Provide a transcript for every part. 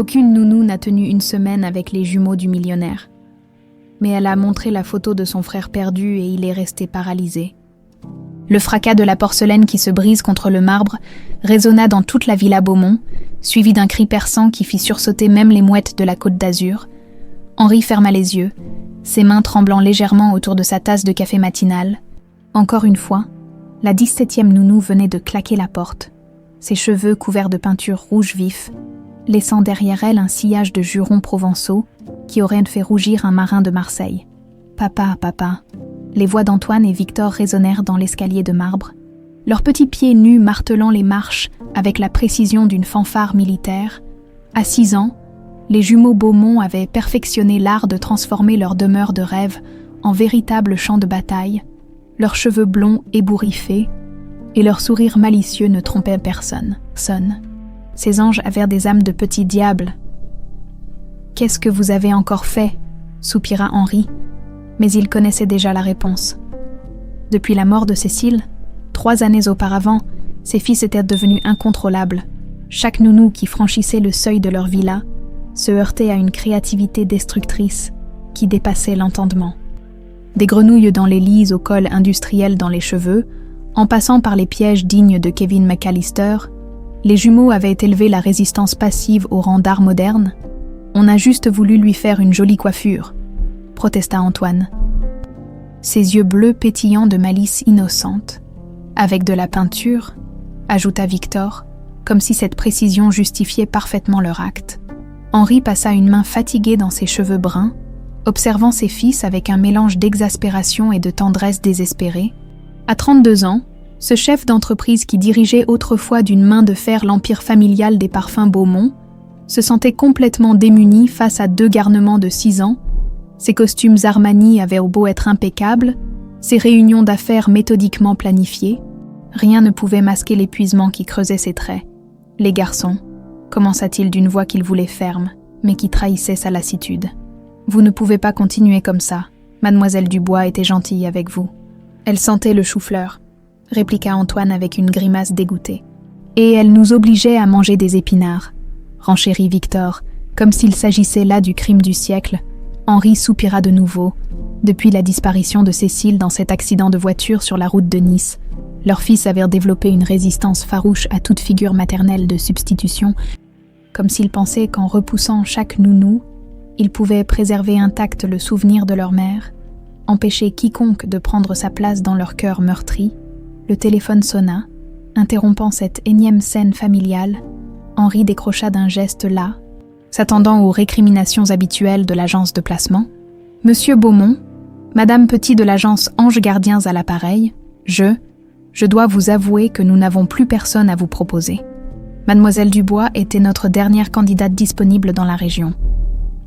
Aucune nounou n'a tenu une semaine avec les jumeaux du millionnaire. Mais elle a montré la photo de son frère perdu et il est resté paralysé. Le fracas de la porcelaine qui se brise contre le marbre résonna dans toute la villa Beaumont, suivi d'un cri perçant qui fit sursauter même les mouettes de la Côte d'Azur. Henri ferma les yeux, ses mains tremblant légèrement autour de sa tasse de café matinal. Encore une fois, la 17e nounou venait de claquer la porte, ses cheveux couverts de peinture rouge vif, laissant derrière elle un sillage de jurons provençaux qui auraient fait rougir un marin de Marseille. « Papa, papa !» Les voix d'Antoine et Victor résonnèrent dans l'escalier de marbre, leurs petits pieds nus martelant les marches avec la précision d'une fanfare militaire. À 6 ans, les jumeaux Beaumont avaient perfectionné l'art de transformer leur demeure de rêve en véritable champ de bataille, leurs cheveux blonds ébouriffés et leur sourire malicieux ne trompaient personne. Ces anges avaient des âmes de petits diables. « Qu'est-ce que vous avez encore fait ?» soupira Henri, mais il connaissait déjà la réponse. Depuis la mort de Cécile, 3 années auparavant, ses fils étaient devenus incontrôlables. Chaque nounou qui franchissait le seuil de leur villa se heurtait à une créativité destructrice qui dépassait l'entendement. Des grenouilles dans les lits au col industriel dans les cheveux, en passant par les pièges dignes de Kevin McAllister, les jumeaux avaient élevé la résistance passive au rang d'art moderne. « On a juste voulu lui faire une jolie coiffure », protesta Antoine. Ses yeux bleus pétillants de malice innocente. « Avec de la peinture », ajouta Victor, comme si cette précision justifiait parfaitement leur acte. Henri passa une main fatiguée dans ses cheveux bruns, observant ses fils avec un mélange d'exaspération et de tendresse désespérée. À 32 ans, ce chef d'entreprise qui dirigeait autrefois d'une main de fer l'empire familial des parfums Beaumont se sentait complètement démuni face à 2 garnements de 6 ans. Ses costumes Armani avaient beau être impeccables, ses réunions d'affaires méthodiquement planifiées, rien ne pouvait masquer l'épuisement qui creusait ses traits. « Les garçons », commença-t-il d'une voix qu'il voulait ferme, mais qui trahissait sa lassitude. « Vous ne pouvez pas continuer comme ça. Mademoiselle Dubois était gentille avec vous. » Elle sentait le chou-fleur, répliqua Antoine avec une grimace dégoûtée. Et elle nous obligeait à manger des épinards, renchérit Victor, comme s'il s'agissait là du crime du siècle. Henri soupira de nouveau. Depuis la disparition de Cécile dans cet accident de voiture sur la route de Nice, leur fils avait développé une résistance farouche à toute figure maternelle de substitution, comme s'ils pensaient qu'en repoussant chaque nounou, ils pouvaient préserver intact le souvenir de leur mère, empêcher quiconque de prendre sa place dans leur cœur meurtri. Le téléphone sonna, interrompant cette énième scène familiale. Henri décrocha d'un geste las, s'attendant aux récriminations habituelles de l'agence de placement. « Monsieur Beaumont, Madame Petit de l'agence Anges Gardiens à l'appareil, je dois vous avouer que nous n'avons plus personne à vous proposer. Mademoiselle Dubois était notre dernière candidate disponible dans la région. »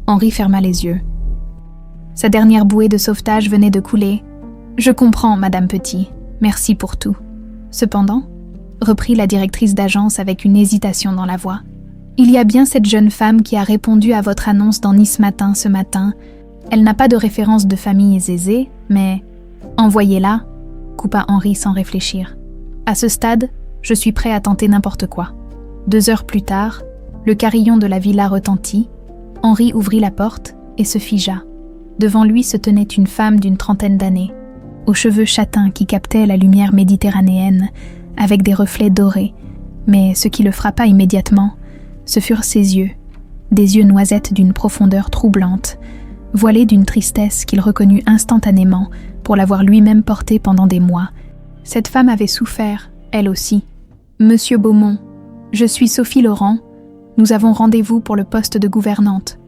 Henri ferma les yeux. Sa dernière bouée de sauvetage venait de couler. « Je comprends, Madame Petit. Merci pour tout. Cependant, reprit la directrice d'agence avec une hésitation dans la voix, il y a bien cette jeune femme qui a répondu à votre annonce dans Nice Matin ce matin. Elle n'a pas de référence de famille aisée, mais envoyez-la, coupa Henri sans réfléchir. À ce stade, je suis prêt à tenter n'importe quoi. 2 heures plus tard, le carillon de la villa retentit. Henri ouvrit la porte et se figea. Devant lui se tenait une femme d'une 30aine d'années, aux cheveux châtains qui captaient la lumière méditerranéenne, avec des reflets dorés, mais ce qui le frappa immédiatement, ce furent ses yeux, des yeux noisettes d'une profondeur troublante, voilés d'une tristesse qu'il reconnut instantanément pour l'avoir lui-même portée pendant des mois. Cette femme avait souffert, elle aussi. « Monsieur Beaumont, je suis Sophie Laurent, nous avons rendez-vous pour le poste de gouvernante. »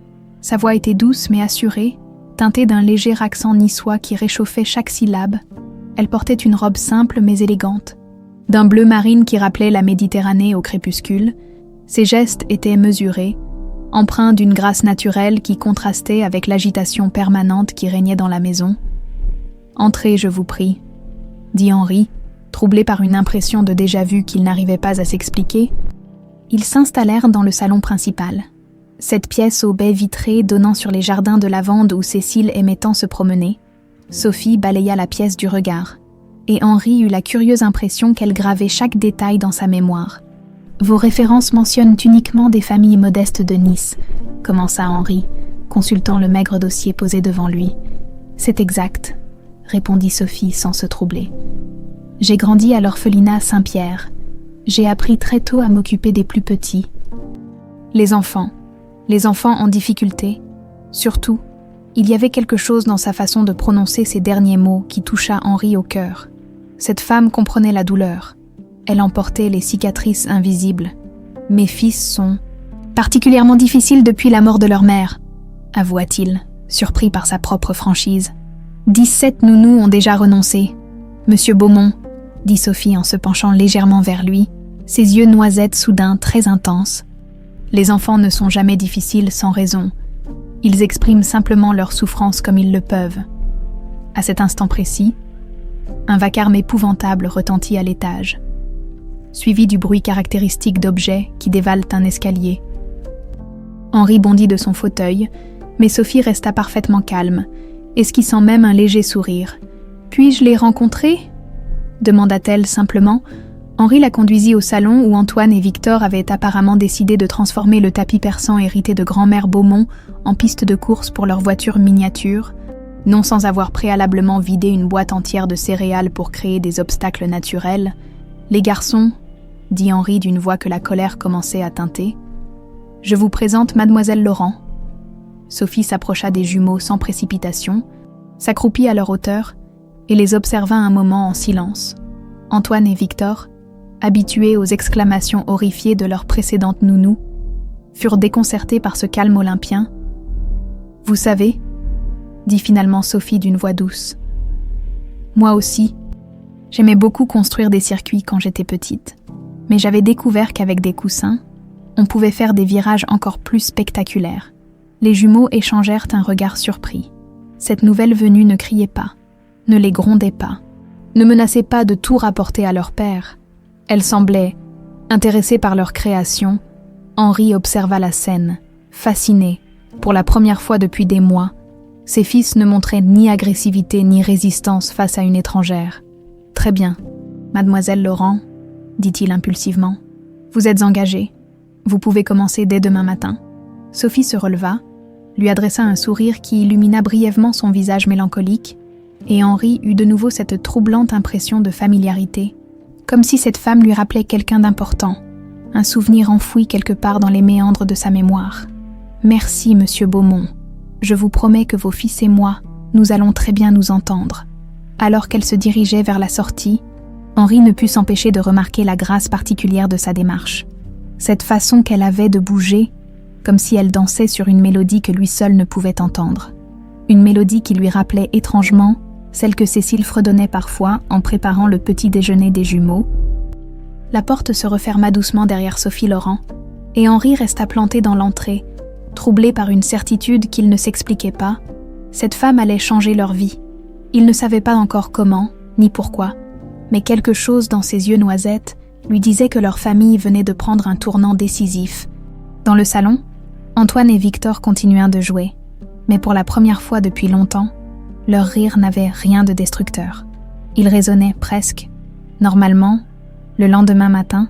Sa voix était douce mais assurée, teintée d'un léger accent niçois qui réchauffait chaque syllabe. Elle portait une robe simple mais élégante, d'un bleu marine qui rappelait la Méditerranée au crépuscule. Ses gestes étaient mesurés, empreints d'une grâce naturelle qui contrastait avec l'agitation permanente qui régnait dans la maison. « Entrez, je vous prie », dit Henri, troublé par une impression de déjà-vu qu'il n'arrivait pas à s'expliquer. Ils s'installèrent dans le salon principal. Cette pièce aux baies vitrées donnant sur les jardins de lavande où Cécile aimait tant se promener. Sophie balaya la pièce du regard, et Henri eut la curieuse impression qu'elle gravait chaque détail dans sa mémoire. Vos références mentionnent uniquement des familles modestes de Nice, commença Henri, consultant le maigre dossier posé devant lui. C'est exact, répondit Sophie sans se troubler. J'ai grandi à l'orphelinat Saint-Pierre. J'ai appris très tôt à m'occuper des plus petits. Les enfants en difficulté. Surtout, il y avait quelque chose dans sa façon de prononcer ces derniers mots qui toucha Henri au cœur. Cette femme comprenait la douleur. Elle en portait les cicatrices invisibles. Mes fils sont particulièrement difficiles depuis la mort de leur mère, avoua-t-il, surpris par sa propre franchise. 17 nounous ont déjà renoncé. Monsieur Beaumont, dit Sophie en se penchant légèrement vers lui, ses yeux noisettes soudain très intenses. Les enfants ne sont jamais difficiles sans raison. Ils expriment simplement leur souffrance comme ils le peuvent. À cet instant précis, un vacarme épouvantable retentit à l'étage, suivi du bruit caractéristique d'objets qui dévalent un escalier. Henri bondit de son fauteuil, mais Sophie resta parfaitement calme, esquissant même un léger sourire. « Puis-je les rencontrer ?» demanda-t-elle simplement. Henri la conduisit au salon où Antoine et Victor avaient apparemment décidé de transformer le tapis persan hérité de grand-mère Beaumont en piste de course pour leur voiture miniature, non sans avoir préalablement vidé une boîte entière de céréales pour créer des obstacles naturels. « Les garçons, » dit Henri d'une voix que la colère commençait à teinter, « je vous présente Mademoiselle Laurent. » Sophie s'approcha des jumeaux sans précipitation, s'accroupit à leur hauteur et les observa un moment en silence. Antoine et Victor, habitués aux exclamations horrifiées de leur précédente nounou, furent déconcertés par ce calme olympien. « Vous savez, » dit finalement Sophie d'une voix douce. « Moi aussi, j'aimais beaucoup construire des circuits quand j'étais petite, mais j'avais découvert qu'avec des coussins, on pouvait faire des virages encore plus spectaculaires. » Les jumeaux échangèrent un regard surpris. Cette nouvelle venue ne criait pas, ne les grondait pas, ne menaçait pas de tout rapporter à leur père. Elle semblait, intéressée par leur création. Henri observa la scène, fasciné, pour la première fois depuis des mois. Ses fils ne montraient ni agressivité ni résistance face à une étrangère. « Très bien, mademoiselle Laurent, » dit-il impulsivement. « Vous êtes engagée. Vous pouvez commencer dès demain matin. » Sophie se releva, lui adressa un sourire qui illumina brièvement son visage mélancolique, et Henri eut de nouveau cette troublante impression de familiarité, comme si cette femme lui rappelait quelqu'un d'important, un souvenir enfoui quelque part dans les méandres de sa mémoire. « Merci, monsieur Beaumont. Je vous promets que vos fils et moi, nous allons très bien nous entendre. » Alors qu'elle se dirigeait vers la sortie, Henri ne put s'empêcher de remarquer la grâce particulière de sa démarche. Cette façon qu'elle avait de bouger, comme si elle dansait sur une mélodie que lui seul ne pouvait entendre. Une mélodie qui lui rappelait étrangement celle que Cécile fredonnait parfois en préparant le petit déjeuner des jumeaux. La porte se referma doucement derrière Sophie Laurent, et Henri resta planté dans l'entrée, troublé par une certitude qu'il ne s'expliquait pas. Cette femme allait changer leur vie. Il ne savait pas encore comment, ni pourquoi, mais quelque chose dans ses yeux noisettes lui disait que leur famille venait de prendre un tournant décisif. Dans le salon, Antoine et Victor continuèrent de jouer, mais pour la première fois depuis longtemps, leur rire n'avait rien de destructeur. Il résonnait presque. Normalement, le lendemain matin,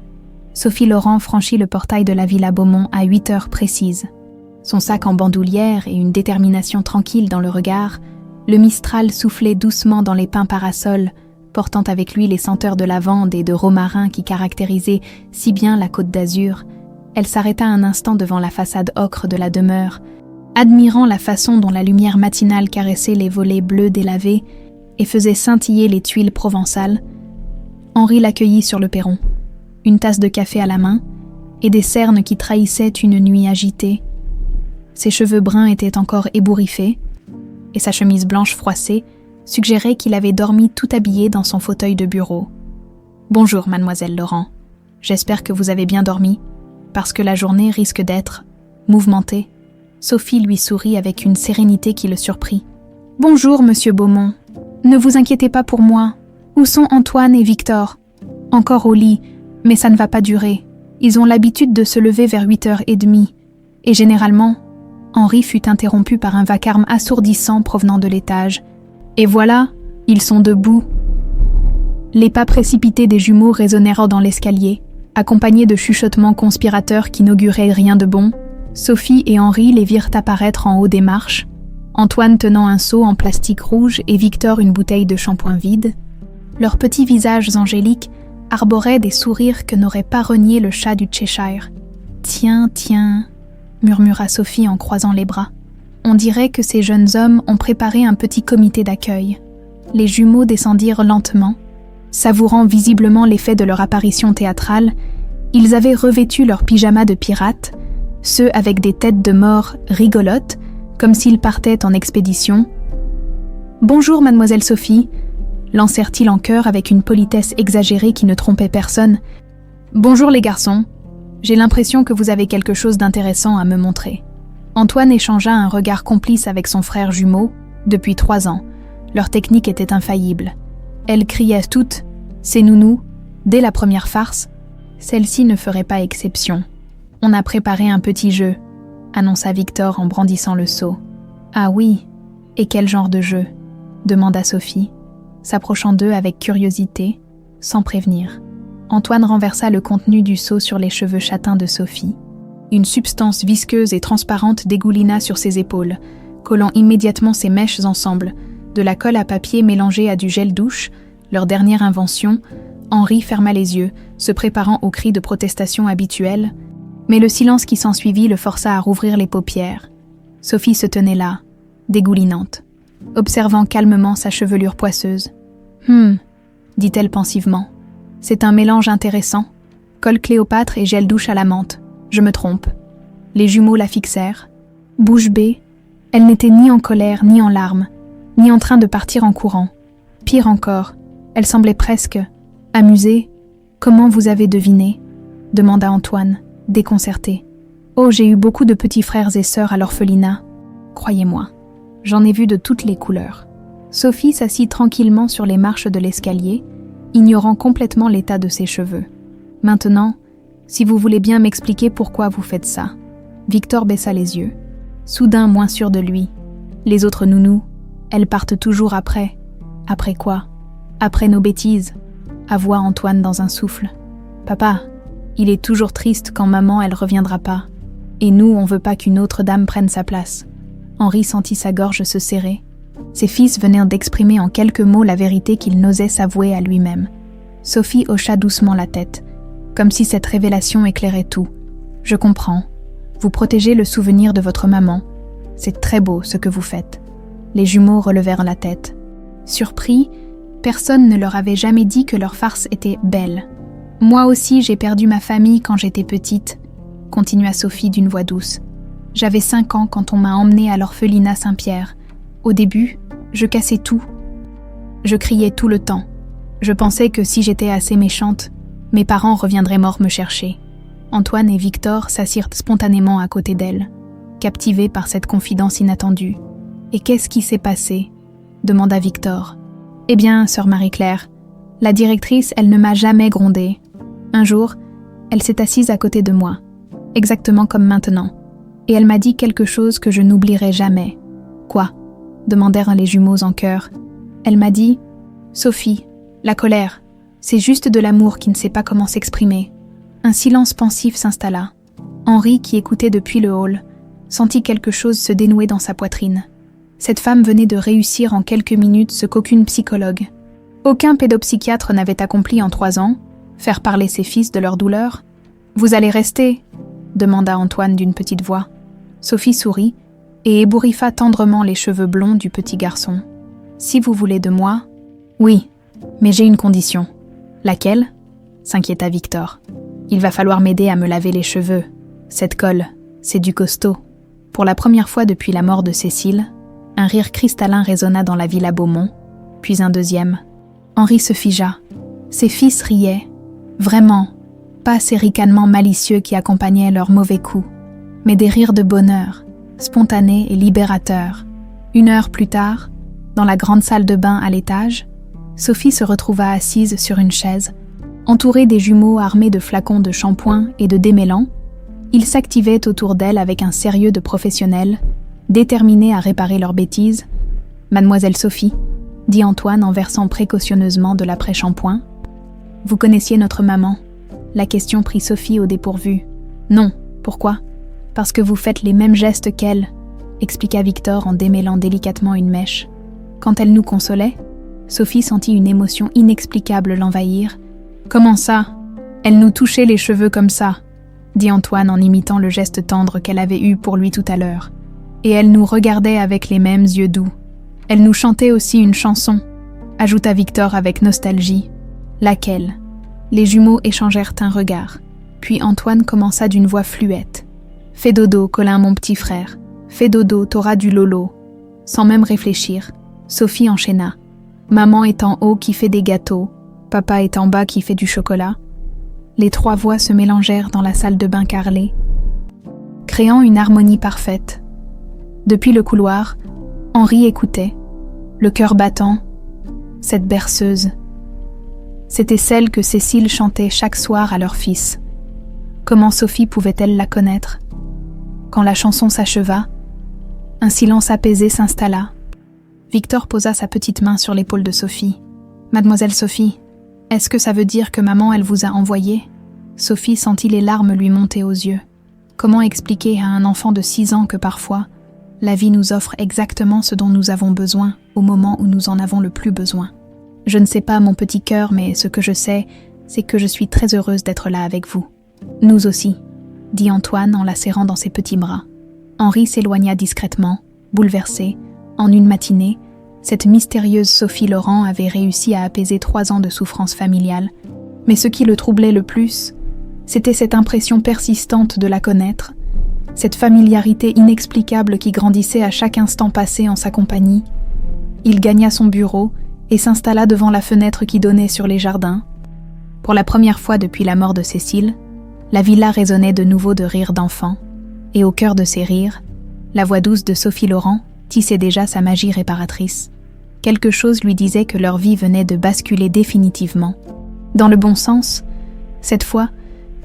Sophie Laurent franchit le portail de la Villa Beaumont à 8 heures précises. Son sac en bandoulière et une détermination tranquille dans le regard, le Mistral soufflait doucement dans les pins parasols, portant avec lui les senteurs de lavande et de romarin qui caractérisaient si bien la Côte d'Azur. Elle s'arrêta un instant devant la façade ocre de la demeure, admirant la façon dont la lumière matinale caressait les volets bleus délavés et faisait scintiller les tuiles provençales. Henri l'accueillit sur le perron, une tasse de café à la main et des cernes qui trahissaient une nuit agitée. Ses cheveux bruns étaient encore ébouriffés et sa chemise blanche froissée suggérait qu'il avait dormi tout habillé dans son fauteuil de bureau. « Bonjour, mademoiselle Laurent. J'espère que vous avez bien dormi, parce que la journée risque d'être mouvementée. » Sophie lui sourit avec une sérénité qui le surprit. « Bonjour, monsieur Beaumont. Ne vous inquiétez pas pour moi. Où sont Antoine et Victor ? Encore au lit, mais ça ne va pas durer. Ils ont l'habitude de se lever vers 8h30. Et généralement, Henri fut interrompu par un vacarme assourdissant provenant de l'étage. Et voilà, ils sont debout. Les pas précipités des jumeaux résonnèrent dans l'escalier. Accompagnés de chuchotements conspirateurs qui n'auguraient rien de bon, Sophie et Henri les virent apparaître en haut des marches, Antoine tenant un seau en plastique rouge et Victor une bouteille de shampoing vide. Leurs petits visages angéliques arboraient des sourires que n'aurait pas renié le chat du Cheshire. « Tiens, tiens », murmura Sophie en croisant les bras. On dirait que ces jeunes hommes ont préparé un petit comité d'accueil. Les jumeaux descendirent lentement. Savourant visiblement l'effet de leur apparition théâtrale, ils avaient revêtu leurs pyjamas de pirates, ceux avec des têtes de mort rigolotes, comme s'ils partaient en expédition. « Bonjour, mademoiselle Sophie », lancèrent-ils en chœur avec une politesse exagérée qui ne trompait personne. « Bonjour les garçons, j'ai l'impression que vous avez quelque chose d'intéressant à me montrer. » Antoine échangea un regard complice avec son frère jumeau. Depuis 3 ans, leur technique était infaillible. Elles criaient toutes « c'est nounou » dès la première farce. Celle-ci ne ferait pas exception. « On a préparé un petit jeu », annonça Victor en brandissant le seau. « Ah oui, et quel genre de jeu ?» demanda Sophie, s'approchant d'eux avec curiosité, sans prévenir. Antoine renversa le contenu du seau sur les cheveux châtains de Sophie. Une substance visqueuse et transparente dégoulina sur ses épaules, collant immédiatement ses mèches ensemble, de la colle à papier mélangée à du gel douche, leur dernière invention. Henri ferma les yeux, se préparant aux cris de protestation habituels, mais le silence qui s'ensuivit le força à rouvrir les paupières. Sophie se tenait là, dégoulinante, observant calmement sa chevelure poisseuse. « dit-elle pensivement. « C'est un mélange intéressant. Colle Cléopâtre et gel douche à la menthe. Je me trompe. » Les jumeaux la fixèrent. Bouche bée, elle n'était ni en colère ni en larmes, ni en train de partir en courant. Pire encore, elle semblait presque amusée. « Comment vous avez deviné ?» demanda Antoine, déconcerté. « Oh, j'ai eu beaucoup de petits frères et sœurs à l'orphelinat. Croyez-moi, j'en ai vu de toutes les couleurs. » Sophie s'assit tranquillement sur les marches de l'escalier, ignorant complètement l'état de ses cheveux. « Maintenant, si vous voulez bien m'expliquer pourquoi vous faites ça. » Victor baissa les yeux, soudain moins sûr de lui. Les autres nounous, elles partent toujours après. Après quoi? Après nos bêtises, avoua Antoine dans un souffle. Papa, il est toujours triste quand maman elle reviendra pas. Et nous, on veut pas qu'une autre dame prenne sa place. Henri sentit sa gorge se serrer. Ses fils venaient d'exprimer en quelques mots la vérité qu'il n'osait s'avouer à lui-même. Sophie hocha doucement la tête, comme si cette révélation éclairait tout. « Je comprends. Vous protégez le souvenir de votre maman. C'est très beau ce que vous faites. » Les jumeaux relevèrent la tête. Surpris, personne ne leur avait jamais dit que leur farce était belle. « Moi aussi, j'ai perdu ma famille quand j'étais petite, » continua Sophie d'une voix douce. « J'avais 5 ans quand on m'a emmenée à l'orphelinat Saint-Pierre. Au début, je cassais tout. Je criais tout le temps. Je pensais que si j'étais assez méchante, mes parents reviendraient morts me chercher. » Antoine et Victor s'assirent spontanément à côté d'elle, captivés par cette confidence inattendue. « Et qu'est-ce qui s'est passé ?» demanda Victor. « Eh bien, sœur Marie-Claire, la directrice, elle ne m'a jamais grondée. Un jour, elle s'est assise à côté de moi, exactement comme maintenant, et elle m'a dit quelque chose que je n'oublierai jamais. »« Quoi ?» demandèrent les jumeaux en chœur. Elle m'a dit « Sophie, la colère, c'est juste de l'amour qui ne sait pas comment s'exprimer. » Un silence pensif s'installa. Henri, qui écoutait depuis le hall, sentit quelque chose se dénouer dans sa poitrine. Cette femme venait de réussir en quelques minutes ce qu'aucune psychologue, aucun pédopsychiatre n'avait accompli en 3 ans, faire parler ses fils de leur douleur. « Vous allez rester ?» demanda Antoine d'une petite voix. Sophie sourit et ébouriffa tendrement les cheveux blonds du petit garçon. « Si vous voulez de moi… »« Oui, mais j'ai une condition. »« Laquelle ?» s'inquiéta Victor. « Il va falloir m'aider à me laver les cheveux. Cette colle, c'est du costaud. » Pour la première fois depuis la mort de Cécile, un rire cristallin résonna dans la villa Beaumont, puis un deuxième. Henri se figea. Ses fils riaient. Vraiment, pas ces ricanements malicieux qui accompagnaient leurs mauvais coups, mais des rires de bonheur, spontanés et libérateurs. 1 heure plus tard, dans la grande salle de bain à l'étage, Sophie se retrouva assise sur une chaise, entourée des jumeaux armés de flacons de shampoing et de démêlants. Ils s'activaient autour d'elle avec un sérieux de professionnels, déterminés à réparer leurs bêtises. « Mademoiselle Sophie », dit Antoine en versant précautionneusement de l'après-shampoing. « Vous connaissiez notre maman, La question prit Sophie au dépourvu. « Non, pourquoi ? Parce que vous faites les mêmes gestes qu'elle, » expliqua Victor en démêlant délicatement une mèche. Quand elle nous consolait, Sophie sentit une émotion inexplicable l'envahir. « Comment ça ? Elle nous touchait les cheveux comme ça !» dit Antoine en imitant le geste tendre qu'elle avait eu pour lui tout à l'heure. « Et elle nous regardait avec les mêmes yeux doux. Elle nous chantait aussi une chanson, » ajouta Victor avec nostalgie. « Laquelle ?» Les jumeaux échangèrent un regard. Puis Antoine commença d'une voix fluette. « Fais dodo, Colin, mon petit frère. Fais dodo, t'auras du lolo. » Sans même réfléchir, Sophie enchaîna. « Maman est en haut qui fait des gâteaux. Papa est en bas qui fait du chocolat. » Les trois voix se mélangèrent dans la salle de bain carrelée, créant une harmonie parfaite. Depuis le couloir, Henri écoutait, le cœur battant, cette berceuse. C'était celle que Cécile chantait chaque soir à leur fils. Comment Sophie pouvait-elle la connaître ? Quand la chanson s'acheva, un silence apaisé s'installa. Victor posa sa petite main sur l'épaule de Sophie. « Mademoiselle Sophie, est-ce que ça veut dire que maman, elle vous a envoyé ?» Sophie sentit les larmes lui monter aux yeux. Comment expliquer à un enfant de 6 ans que parfois, la vie nous offre exactement ce dont nous avons besoin au moment où nous en avons le plus besoin ? « Je ne sais pas, mon petit cœur, mais ce que je sais, c'est que je suis très heureuse d'être là avec vous. »« Nous aussi, » dit Antoine en la serrant dans ses petits bras. Henri s'éloigna discrètement, bouleversé. En une matinée, cette mystérieuse Sophie Laurent avait réussi à apaiser 3 ans de souffrance familiale. Mais ce qui le troublait le plus, c'était cette impression persistante de la connaître, cette familiarité inexplicable qui grandissait à chaque instant passé en sa compagnie. Il gagna son bureau et s'installa devant la fenêtre qui donnait sur les jardins. Pour la première fois depuis la mort de Cécile, la villa résonnait de nouveau de rires d'enfants, et au cœur de ces rires, la voix douce de Sophie Laurent tissait déjà sa magie réparatrice. Quelque chose lui disait que leur vie venait de basculer définitivement. Dans le bon sens, cette fois,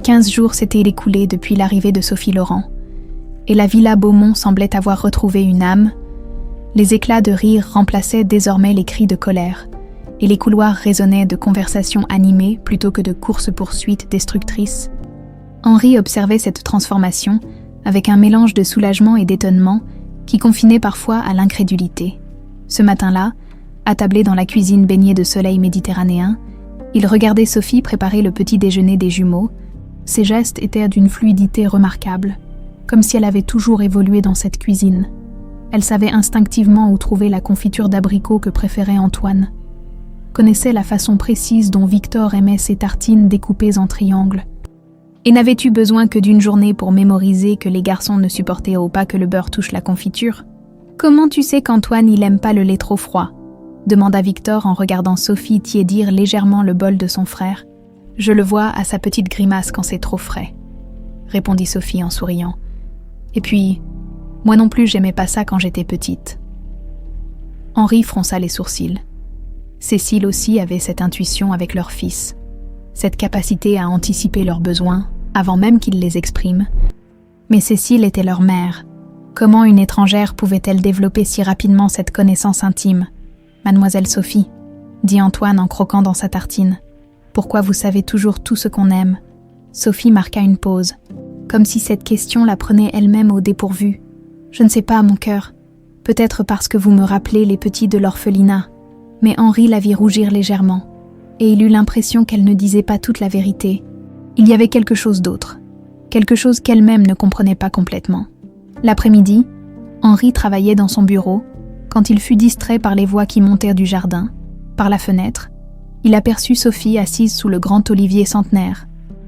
15 jours s'étaient écoulés depuis l'arrivée de Sophie Laurent, et la villa Beaumont semblait avoir retrouvé une âme. Les éclats de rire remplaçaient désormais les cris de colère, et les couloirs résonnaient de conversations animées plutôt que de courses-poursuites destructrices. Henri observait cette transformation avec un mélange de soulagement et d'étonnement qui confinait parfois à l'incrédulité. Ce matin-là, attablé dans la cuisine baignée de soleil méditerranéen, il regardait Sophie préparer le petit déjeuner des jumeaux. Ses gestes étaient d'une fluidité remarquable, comme si elle avait toujours évolué dans cette cuisine. Elle savait instinctivement où trouver la confiture d'abricot que préférait Antoine, connaissait la façon précise dont Victor aimait ses tartines découpées en triangles. Et n'avais-tu besoin que d'une journée pour mémoriser que les garçons ne supportaient pas que le beurre touche la confiture ? Comment tu sais qu'Antoine il aime pas le lait trop froid ? Demanda Victor en regardant Sophie tiédir légèrement le bol de son frère. Je le vois à sa petite grimace quand c'est trop frais, répondit Sophie en souriant. Et puis, moi non plus j'aimais pas ça quand j'étais petite. Henri fronça les sourcils. Cécile aussi avait cette intuition avec leur fils, cette capacité à anticiper leurs besoins avant même qu'ils les expriment. Mais Cécile était leur mère. Comment une étrangère pouvait-elle développer si rapidement cette connaissance intime ? Mademoiselle Sophie, dit Antoine en croquant dans sa tartine. Pourquoi vous savez toujours tout ce qu'on aime ? Sophie marqua une pause, comme si cette question la prenait elle-même au dépourvu. Je ne sais pas, mon cœur. Peut-être parce que vous me rappelez les petits de l'orphelinat. Mais Henri la vit rougir légèrement, et il eut l'impression qu'elle ne disait pas toute la vérité. Il y avait quelque chose d'autre, quelque chose qu'elle-même ne comprenait pas complètement. L'après-midi, Henri travaillait dans son bureau, quand il fut distrait par les voix qui montèrent du jardin. Par la fenêtre, il aperçut Sophie assise sous le grand olivier centenaire,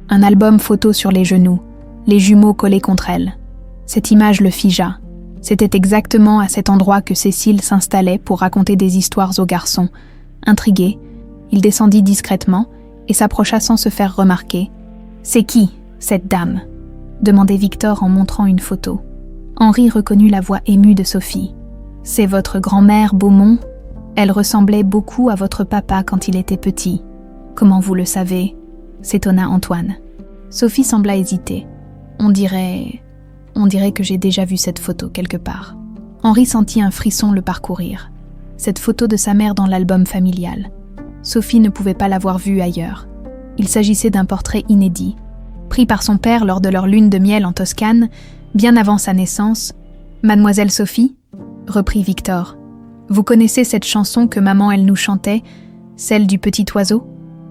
un album photo sur les genoux, les jumeaux collés contre elle. Cette image le figea. C'était exactement à cet endroit que Cécile s'installait pour raconter des histoires aux garçons. Intrigué, il descendit discrètement et s'approcha sans se faire remarquer. « C'est qui, cette dame ?» demandait Victor en montrant une photo. Henri reconnut la voix émue de Sophie. « C'est votre grand-mère Beaumont. Elle ressemblait beaucoup à votre papa quand il était petit. Comment vous le savez ?» s'étonna Antoine. Sophie sembla hésiter. On dirait que j'ai déjà vu cette photo quelque part. Henri sentit un frisson le parcourir. Cette photo de sa mère dans l'album familial. Sophie ne pouvait pas l'avoir vue ailleurs. Il s'agissait d'un portrait inédit. Pris par son père lors de leur lune de miel en Toscane, bien avant sa naissance. « Mademoiselle Sophie ?» reprit Victor. « Vous connaissez cette chanson que maman elle nous chantait, celle du petit oiseau ?»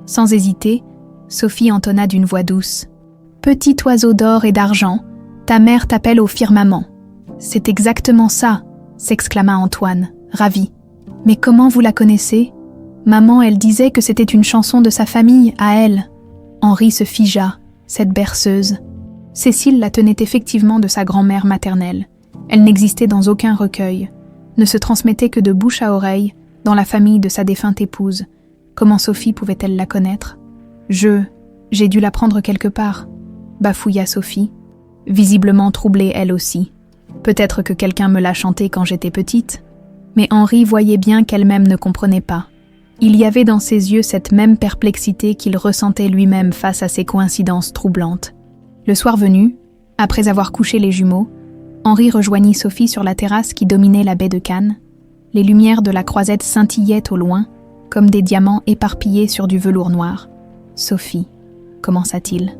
Sans hésiter, Sophie entonna d'une voix douce. « Petit oiseau d'or et d'argent, ta mère t'appelle au firmament. »« C'est exactement ça !» s'exclama Antoine, ravi. « Mais comment vous la connaissez ? Maman, elle disait que c'était une chanson de sa famille, à elle. » Henri se figea, cette berceuse. Cécile la tenait effectivement de sa grand-mère maternelle. Elle n'existait dans aucun recueil, ne se transmettait que de bouche à oreille, dans la famille de sa défunte épouse. Comment Sophie pouvait-elle la connaître ? J'ai dû la prendre quelque part, bafouilla Sophie, visiblement troublée elle aussi. Peut-être que quelqu'un me l'a chantée quand j'étais petite, mais Henri voyait bien qu'elle-même ne comprenait pas. Il y avait dans ses yeux cette même perplexité qu'il ressentait lui-même face à ces coïncidences troublantes. Le soir venu, après avoir couché les jumeaux, Henri rejoignit Sophie sur la terrasse qui dominait la baie de Cannes. Les lumières de la croisette scintillaient au loin, comme des diamants éparpillés sur du velours noir. « Sophie », commença-t-il,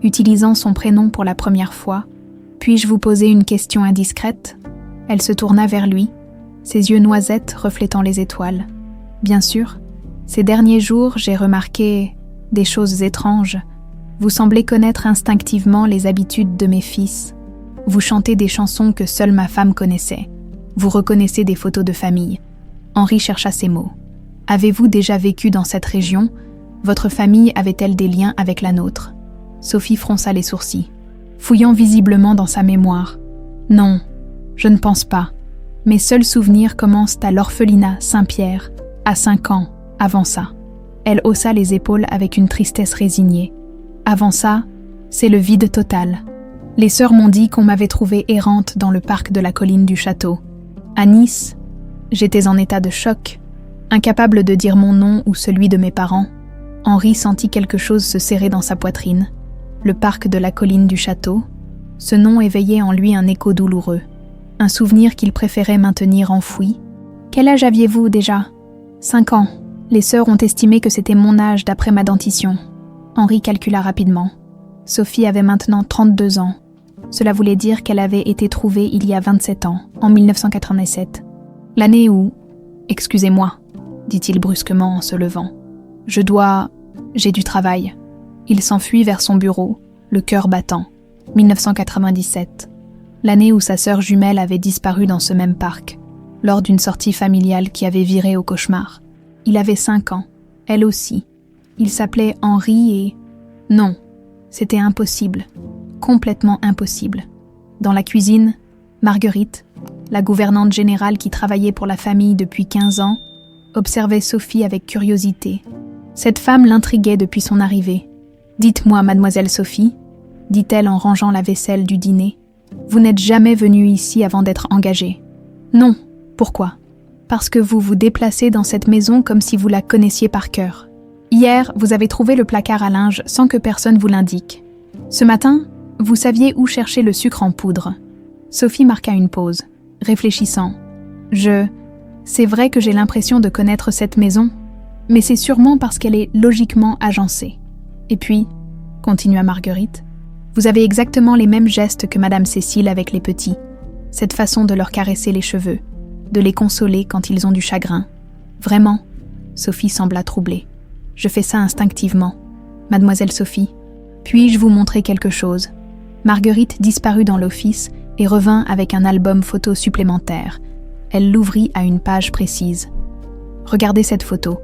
utilisant son prénom pour la première fois. « Puis-je vous poser une question indiscrète ?» Elle se tourna vers lui, ses yeux noisettes reflétant les étoiles. « Bien sûr. Ces derniers jours, j'ai remarqué des choses étranges. Vous semblez connaître instinctivement les habitudes de mes fils. Vous chantez des chansons que seule ma femme connaissait. Vous reconnaissez des photos de famille. » Henri chercha ses mots. « Avez-vous déjà vécu dans cette région ? Votre famille avait-elle des liens avec la nôtre ?» Sophie fronça les sourcils, fouillant visiblement dans sa mémoire. « Non, je ne pense pas. Mes seuls souvenirs commencent à l'orphelinat Saint-Pierre, à 5 ans, avant ça. » Elle haussa les épaules avec une tristesse résignée. « Avant ça, c'est le vide total. Les sœurs m'ont dit qu'on m'avait trouvée errante dans le parc de la colline du château. À Nice, j'étais en état de choc, incapable de dire mon nom ou celui de mes parents. » Henri sentit quelque chose se serrer dans sa poitrine. Le parc de la colline du château, ce nom éveillait en lui un écho douloureux, un souvenir qu'il préférait maintenir enfoui. « Quel âge aviez-vous déjà ?»« 5 ans. Les sœurs ont estimé que c'était mon âge d'après ma dentition. » Henri calcula rapidement. Sophie avait maintenant 32 ans. Cela voulait dire qu'elle avait été trouvée il y a 27 ans, en 1987. L'année où... « Excusez-moi, » dit-il brusquement en se levant. « J'ai du travail. » Il s'enfuit vers son bureau, le cœur battant. 1997. L'année où sa sœur jumelle avait disparu dans ce même parc, lors d'une sortie familiale qui avait viré au cauchemar. Il avait 5 ans, elle aussi. Il s'appelait Henri et... Non, c'était impossible. Complètement impossible. Dans la cuisine, Marguerite, la gouvernante générale qui travaillait pour la famille depuis 15 ans, observait Sophie avec curiosité. Cette femme l'intriguait depuis son arrivée. « Dites-moi, mademoiselle Sophie, » dit-elle en rangeant la vaisselle du dîner, « vous n'êtes jamais venue ici avant d'être engagée. »« Non. Pourquoi ? » ?»« Parce que vous vous déplacez dans cette maison comme si vous la connaissiez par cœur. Hier, vous avez trouvé le placard à linge sans que personne vous l'indique. Ce matin, vous saviez où chercher le sucre en poudre. » Sophie marqua une pause, réfléchissant. « C'est vrai que j'ai l'impression de connaître cette maison, mais c'est sûrement parce qu'elle est logiquement agencée. Et puis, continua Marguerite, vous avez exactement les mêmes gestes que Madame Cécile avec les petits, cette façon de leur caresser les cheveux, de les consoler quand ils ont du chagrin. Vraiment, Sophie sembla troublée. Je fais ça instinctivement. Mademoiselle Sophie, puis-je vous montrer quelque chose ? Marguerite disparut dans l'office et revint avec un album photo supplémentaire. Elle l'ouvrit à une page précise. Regardez cette photo.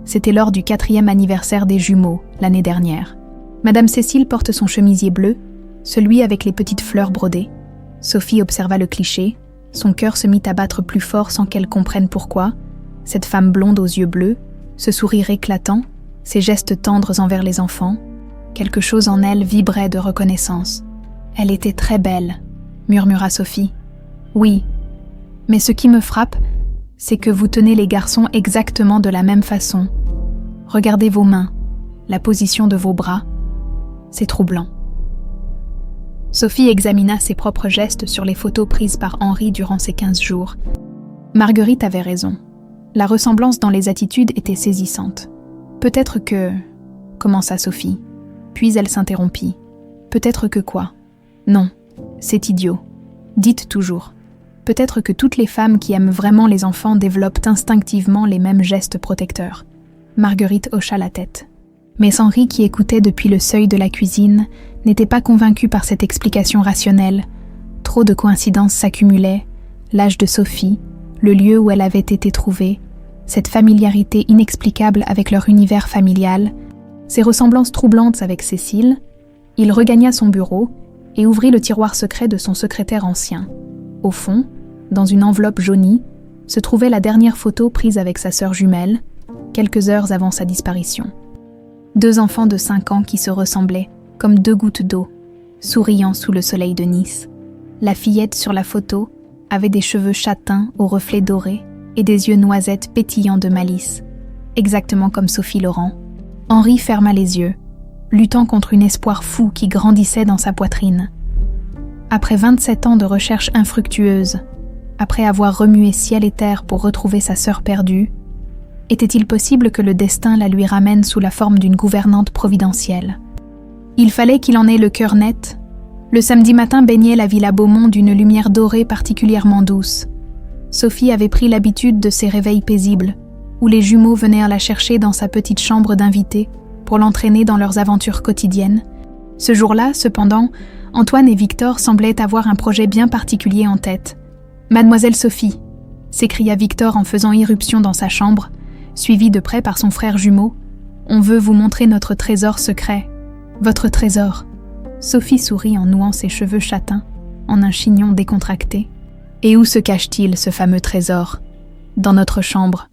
C'était lors du 4e anniversaire des jumeaux, l'année dernière. Madame Cécile porte son chemisier bleu, celui avec les petites fleurs brodées. Sophie observa le cliché. Son cœur se mit à battre plus fort sans qu'elle comprenne pourquoi. Cette femme blonde aux yeux bleus, ce sourire éclatant, ses gestes tendres envers les enfants. Quelque chose en elle vibrait de reconnaissance. « Elle était très belle », murmura Sophie. « Oui, mais ce qui me frappe, c'est que vous tenez les garçons exactement de la même façon. Regardez vos mains, la position de vos bras. C'est troublant. » Sophie examina ses propres gestes sur les photos prises par Henri durant ces 15 jours. Marguerite avait raison. La ressemblance dans les attitudes était saisissante. Peut-être que, commença Sophie. Puis elle s'interrompit. Peut-être que quoi? Non, c'est idiot. Dites toujours. Peut-être que toutes les femmes qui aiment vraiment les enfants développent instinctivement les mêmes gestes protecteurs. Marguerite hocha la tête. Mais Henri, qui écoutait depuis le seuil de la cuisine, n'était pas convaincu par cette explication rationnelle. Trop de coïncidences s'accumulaient, l'âge de Sophie, le lieu où elle avait été trouvée, cette familiarité inexplicable avec leur univers familial, ces ressemblances troublantes avec Cécile. Il regagna son bureau et ouvrit le tiroir secret de son secrétaire ancien. Au fond, dans une enveloppe jaunie, se trouvait la dernière photo prise avec sa sœur jumelle, quelques heures avant sa disparition. 2 enfants de 5 ans qui se ressemblaient, comme 2 gouttes d'eau, souriant sous le soleil de Nice. La fillette sur la photo avait des cheveux châtains aux reflets dorés et des yeux noisettes pétillants de malice, exactement comme Sophie Laurent. Henri ferma les yeux, luttant contre un espoir fou qui grandissait dans sa poitrine. Après 27 ans de recherche infructueuse, après avoir remué ciel et terre pour retrouver sa sœur perdue, était-il possible que le destin la lui ramène sous la forme d'une gouvernante providentielle? Il fallait qu'il en ait le cœur net. Le samedi matin baignait la villa Beaumont d'une lumière dorée particulièrement douce. Sophie avait pris l'habitude de ces réveils paisibles, où les jumeaux venaient la chercher dans sa petite chambre d'invité pour l'entraîner dans leurs aventures quotidiennes. Ce jour-là, cependant, Antoine et Victor semblaient avoir un projet bien particulier en tête. « Mademoiselle Sophie !» s'écria Victor en faisant irruption dans sa chambre, suivi de près par son frère jumeau. « On veut vous montrer notre trésor secret. »« Votre trésor !» Sophie sourit en nouant ses cheveux châtains, en un chignon décontracté. « Et où se cache-t-il, ce fameux trésor ?»« Dans notre chambre.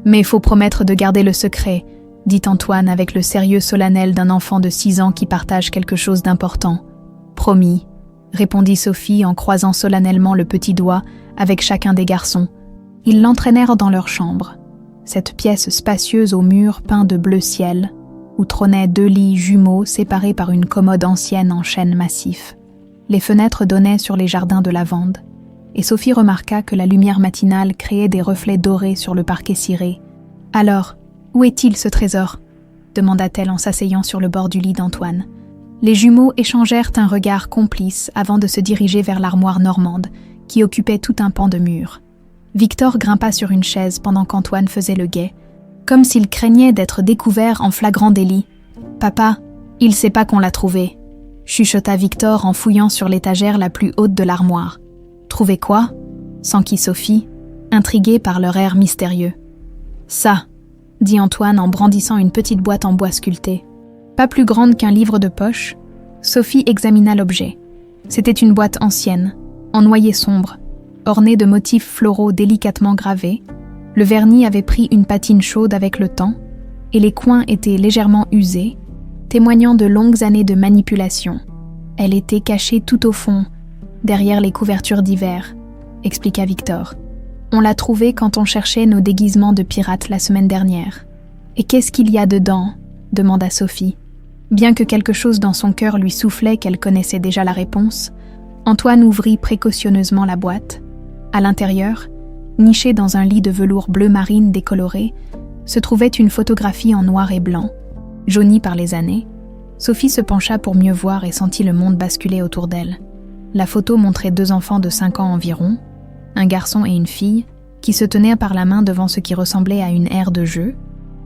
Mais faut promettre de garder le secret, » dit Antoine avec le sérieux solennel d'un enfant de 6 ans qui partage quelque chose d'important. « Promis », répondit Sophie en croisant solennellement le petit doigt avec chacun des garçons. Ils l'entraînèrent dans leur chambre, cette pièce spacieuse aux murs peints de bleu ciel, où trônaient 2 lits jumeaux séparés par une commode ancienne en chêne massif. Les fenêtres donnaient sur les jardins de lavande, et Sophie remarqua que la lumière matinale créait des reflets dorés sur le parquet ciré. « Alors, où est-il ce trésor ?» demanda-t-elle en s'asseyant sur le bord du lit d'Antoine. Les jumeaux échangèrent un regard complice avant de se diriger vers l'armoire normande, qui occupait tout un pan de mur. Victor grimpa sur une chaise pendant qu'Antoine faisait le guet, comme s'il craignait d'être découvert en flagrant délit. « Papa, il sait pas qu'on l'a trouvé », chuchota Victor en fouillant sur l'étagère la plus haute de l'armoire. « Trouvé quoi ?» s'enquit Sophie, intriguée par leur air mystérieux. « Ça », dit Antoine en brandissant une petite boîte en bois sculpté. Pas plus grande qu'un livre de poche, Sophie examina l'objet. C'était une boîte ancienne, en noyer sombre, ornée de motifs floraux délicatement gravés. Le vernis avait pris une patine chaude avec le temps, et les coins étaient légèrement usés, témoignant de longues années de manipulation. Elle était cachée tout au fond, derrière les couvertures d'hiver, expliqua Victor. On l'a trouvée quand on cherchait nos déguisements de pirates la semaine dernière. « Et qu'est-ce qu'il y a dedans ?» demanda Sophie. Bien que quelque chose dans son cœur lui soufflait qu'elle connaissait déjà la réponse, Antoine ouvrit précautionneusement la boîte. À l'intérieur, nichée dans un lit de velours bleu marine décoloré, se trouvait une photographie en noir et blanc. Jaunie par les années, Sophie se pencha pour mieux voir et sentit le monde basculer autour d'elle. La photo montrait 2 enfants de 5 ans environ, un garçon et une fille, qui se tenaient par la main devant ce qui ressemblait à une aire de jeu.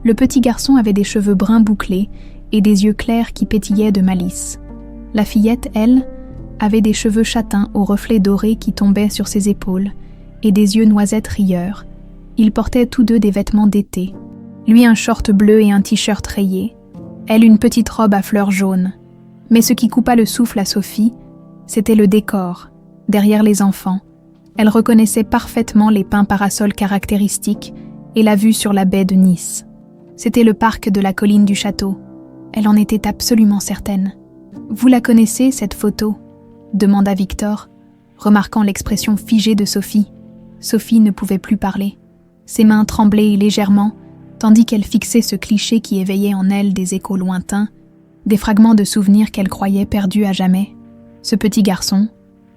Le petit garçon avait des cheveux bruns bouclés et des yeux clairs qui pétillaient de malice. La fillette, elle, avait des cheveux châtains aux reflets dorés qui tombaient sur ses épaules et des yeux noisettes rieurs. Ils portaient tous 2 des vêtements d'été, lui un short bleu et un t-shirt rayé, elle une petite robe à fleurs jaunes. Mais ce qui coupa le souffle à Sophie, c'était le décor, derrière les enfants. Elle reconnaissait parfaitement les pins parasols caractéristiques et la vue sur la baie de Nice. C'était le parc de la colline du château. Elle en était absolument certaine. « Vous la connaissez, cette photo ?» demanda Victor, remarquant l'expression figée de Sophie. Sophie ne pouvait plus parler. Ses mains tremblaient légèrement, tandis qu'elle fixait ce cliché qui éveillait en elle des échos lointains, des fragments de souvenirs qu'elle croyait perdus à jamais. Ce petit garçon,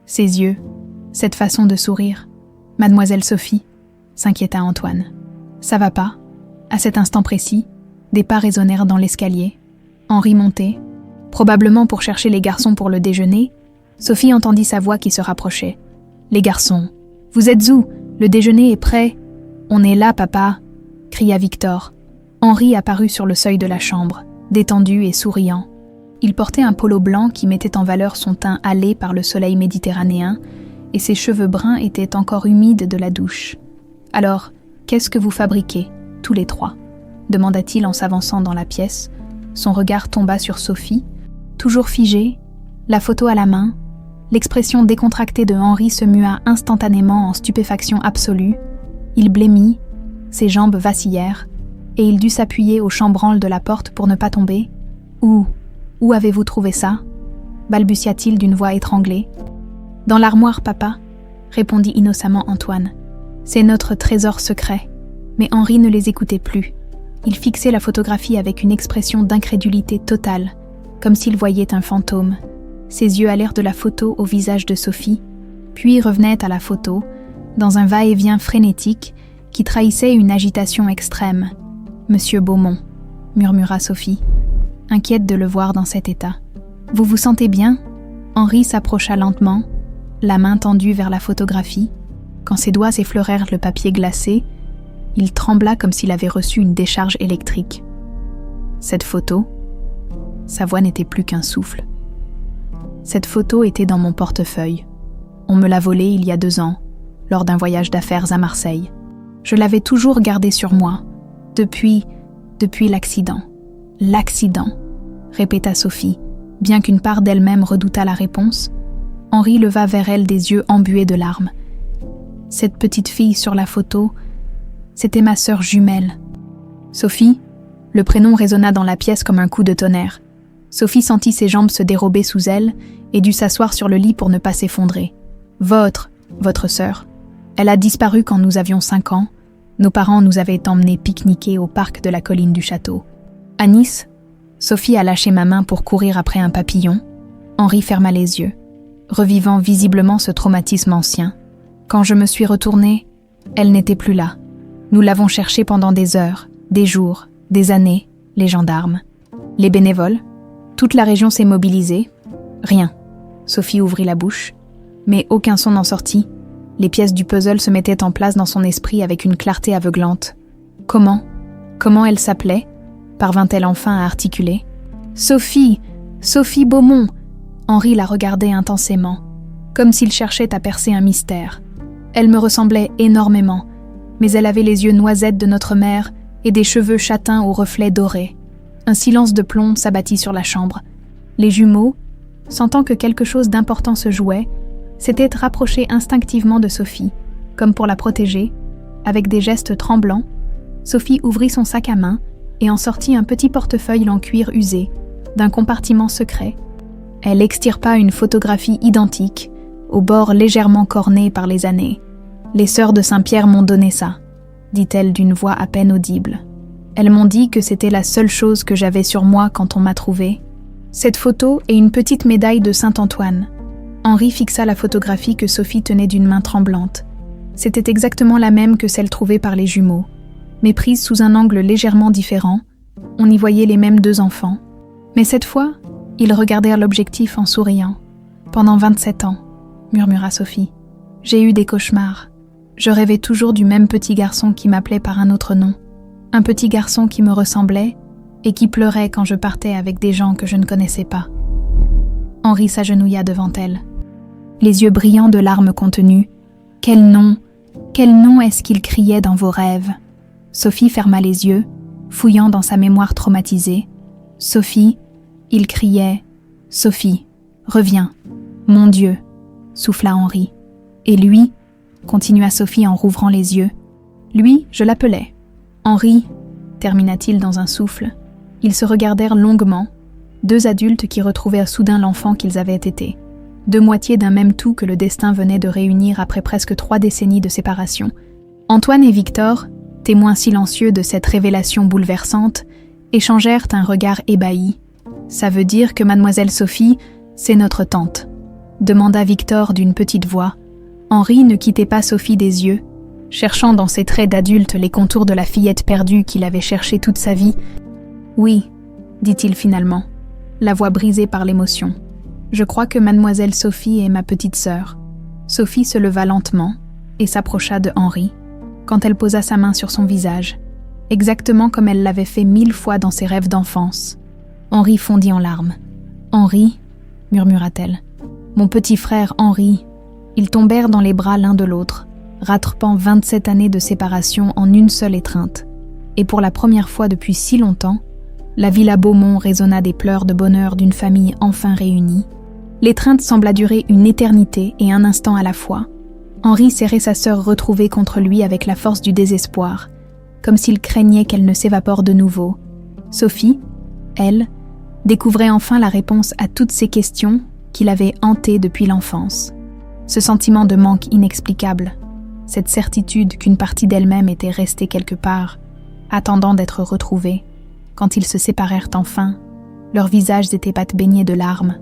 ses yeux, cette façon de sourire. « Mademoiselle Sophie » s'inquiéta Antoine. « Ça va pas ?» À cet instant précis, des pas résonnèrent dans l'escalier. Henri montait, probablement pour chercher les garçons pour le déjeuner. Sophie entendit sa voix qui se rapprochait. « Les garçons, vous êtes où? Le déjeuner est prêt. »« On est là, papa !» cria Victor. Henri apparut sur le seuil de la chambre, détendu et souriant. Il portait un polo blanc qui mettait en valeur son teint hâlé par le soleil méditerranéen, et ses cheveux bruns étaient encore humides de la douche. « Alors, qu'est-ce que vous fabriquez, tous les trois ?» demanda-t-il en s'avançant dans la pièce. Son regard tomba sur Sophie, toujours figée, la photo à la main. L'expression décontractée de Henri se mua instantanément en stupéfaction absolue. Il blêmit, ses jambes vacillèrent, et il dut s'appuyer au chambranle de la porte pour ne pas tomber. « Où avez-vous trouvé ça ?» balbutia-t-il d'une voix étranglée. « Dans l'armoire, papa », répondit innocemment Antoine. « C'est notre trésor secret. » Mais Henri ne les écoutait plus. Il fixait la photographie avec une expression d'incrédulité totale, comme s'il voyait un fantôme. Ses yeux allèrent de la photo au visage de Sophie, puis revenaient à la photo, dans un va-et-vient frénétique qui trahissait une agitation extrême. « Monsieur Beaumont », murmura Sophie, inquiète de le voir dans cet état. « Vous vous sentez bien ?» Henri s'approcha lentement, la main tendue vers la photographie. Quand ses doigts effleurèrent le papier glacé, il trembla comme s'il avait reçu une décharge électrique. Cette photo, sa voix n'était plus qu'un souffle. Cette photo était dans mon portefeuille. On me l'a volée il y a 2 ans, lors d'un voyage d'affaires à Marseille. Je l'avais toujours gardée sur moi, depuis l'accident. « L'accident », répéta Sophie, bien qu'une part d'elle-même redoutât la réponse. Henri leva vers elle des yeux embués de larmes. Cette petite fille sur la photo, c'était ma sœur jumelle. Sophie, le prénom résonna dans la pièce comme un coup de tonnerre. Sophie sentit ses jambes se dérober sous elle et dut s'asseoir sur le lit pour ne pas s'effondrer. Votre sœur. Elle a disparu quand nous avions 5 ans. Nos parents nous avaient emmenés pique-niquer au parc de la colline du château. À Nice, Sophie a lâché ma main pour courir après un papillon. Henri ferma les yeux, revivant visiblement ce traumatisme ancien. Quand je me suis retournée, elle n'était plus là. Nous l'avons cherchée pendant des heures, des jours, des années, les gendarmes, les bénévoles. Toute la région s'est mobilisée. Rien. Sophie ouvrit la bouche, mais aucun son n'en sortit. Les pièces du puzzle se mettaient en place dans son esprit avec une clarté aveuglante. Comment elle s'appelait ? Parvint-elle enfin à articuler ? Sophie Beaumont ! Henri la regardait intensément, comme s'il cherchait à percer un mystère. Elle me ressemblait énormément, mais elle avait les yeux noisettes de notre mère et des cheveux châtains aux reflets dorés. Un silence de plomb s'abattit sur la chambre. Les jumeaux, sentant que quelque chose d'important se jouait, s'étaient rapprochés instinctivement de Sophie, comme pour la protéger. Avec des gestes tremblants, Sophie ouvrit son sac à main et en sortit un petit portefeuille en cuir usé, d'un compartiment secret. Elle extirpa une photographie identique, aux bords légèrement cornés par les années. « Les sœurs de Saint-Pierre m'ont donné ça », dit-elle d'une voix à peine audible. Elles m'ont dit que c'était la seule chose que j'avais sur moi quand on m'a trouvée. Cette photo et une petite médaille de Saint-Antoine. Henri fixa la photographie que Sophie tenait d'une main tremblante. C'était exactement la même que celle trouvée par les jumeaux. Mais prise sous un angle légèrement différent, on y voyait les mêmes 2 enfants. Mais cette fois, ils regardèrent l'objectif en souriant. « Pendant 27 ans, » murmura Sophie. « J'ai eu des cauchemars. Je rêvais toujours du même petit garçon qui m'appelait par un autre nom. Un petit garçon qui me ressemblait et qui pleurait quand je partais avec des gens que je ne connaissais pas. » Henri s'agenouilla devant elle, les yeux brillants de larmes contenues. « Quel nom est-ce qu'il criait dans vos rêves ?» Sophie ferma les yeux, fouillant dans sa mémoire traumatisée. « Sophie !» Il criait. « Sophie, reviens. Mon Dieu !» souffla Henri. « Et lui ?» continua Sophie en rouvrant les yeux. « Lui, je l'appelais. » « Henri !» termina-t-il dans un souffle. Ils se regardèrent longuement, 2 adultes qui retrouvaient soudain l'enfant qu'ils avaient été. 2 moitiés d'un même tout que le destin venait de réunir après presque 3 décennies de séparation. Antoine et Victor, témoins silencieux de cette révélation bouleversante, échangèrent un regard ébahi. « Ça veut dire que mademoiselle Sophie, c'est notre tante », demanda Victor d'une petite voix. Henri ne quittait pas Sophie des yeux, cherchant dans ses traits d'adulte les contours de la fillette perdue qu'il avait cherchée toute sa vie. « Oui, dit-il finalement, la voix brisée par l'émotion. Je crois que mademoiselle Sophie est ma petite sœur. Sophie se leva lentement et s'approcha de Henri, quand elle posa sa main sur son visage, exactement comme elle l'avait fait 1000 fois dans ses rêves d'enfance. Henri fondit en larmes. « Henri » murmura-t-elle. « Mon petit frère Henri ». Ils tombèrent dans les bras l'un de l'autre, rattrapant 27 années de séparation en une seule étreinte. Et pour la première fois depuis si longtemps, la villa Beaumont résonna des pleurs de bonheur d'une famille enfin réunie. L'étreinte sembla durer une éternité et un instant à la fois. Henri serrait sa sœur retrouvée contre lui avec la force du désespoir, comme s'il craignait qu'elle ne s'évapore de nouveau. Sophie, elle, découvrait enfin la réponse à toutes ces questions qui l'avaient hantée depuis l'enfance. Ce sentiment de manque inexplicable, cette certitude qu'une partie d'elle-même était restée quelque part, attendant d'être retrouvée. Quand ils se séparèrent enfin, leurs visages étaient pas baignés de larmes,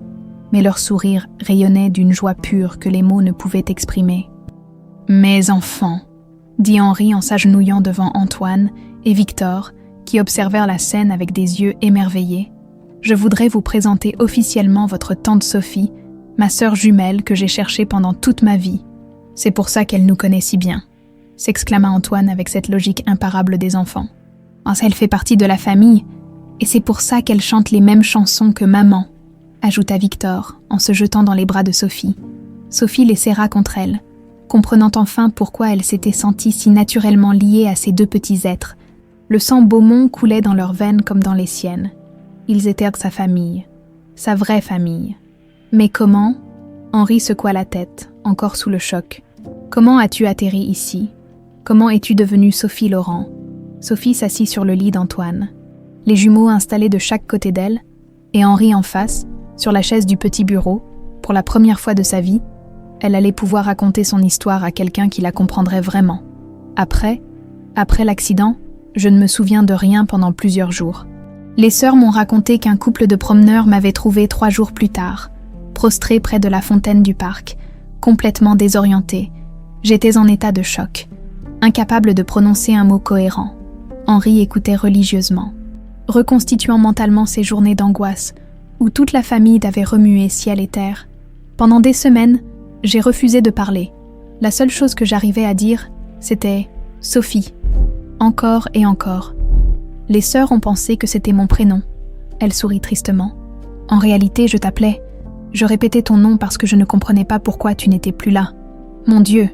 mais leurs sourires rayonnaient d'une joie pure que les mots ne pouvaient exprimer. « Mes enfants !» dit Henri en s'agenouillant devant Antoine et Victor, qui observèrent la scène avec des yeux émerveillés. « Je voudrais vous présenter officiellement votre tante Sophie, ma sœur jumelle que j'ai cherchée pendant toute ma vie. C'est pour ça qu'elle nous connaît si bien », s'exclama Antoine avec cette logique imparable des enfants. « Elle fait partie de la famille, et c'est pour ça qu'elle chante les mêmes chansons que maman », ajouta Victor en se jetant dans les bras de Sophie. Sophie les serra contre elle, comprenant enfin pourquoi elle s'était sentie si naturellement liée à ces deux petits êtres. Le sang Beaumont coulait dans leurs veines comme dans les siennes. Ils étaient sa famille, sa vraie famille. Mais comment ? Henri secoua la tête, encore sous le choc. Comment as-tu atterri ici ? Comment es-tu devenue Sophie Laurent ? Sophie s'assit sur le lit d'Antoine, les jumeaux installés de chaque côté d'elle, et Henri en face, sur la chaise du petit bureau. Pour la première fois de sa vie, elle allait pouvoir raconter son histoire à quelqu'un qui la comprendrait vraiment. Après l'accident, je ne me souviens de rien pendant plusieurs jours. Les sœurs m'ont raconté qu'un couple de promeneurs m'avait trouvé 3 jours plus tard, prostré près de la fontaine du parc, complètement désorienté. J'étais en état de choc, incapable de prononcer un mot cohérent. Henri écoutait religieusement, reconstituant mentalement ces journées d'angoisse, où toute la famille avait remué ciel et terre. Pendant des semaines, j'ai refusé de parler. La seule chose que j'arrivais à dire, c'était « Sophie ». Encore et encore. Les sœurs ont pensé que c'était mon prénom. Elle sourit tristement. En réalité, je t'appelais. Je répétais ton nom parce que je ne comprenais pas pourquoi tu n'étais plus là. Mon Dieu,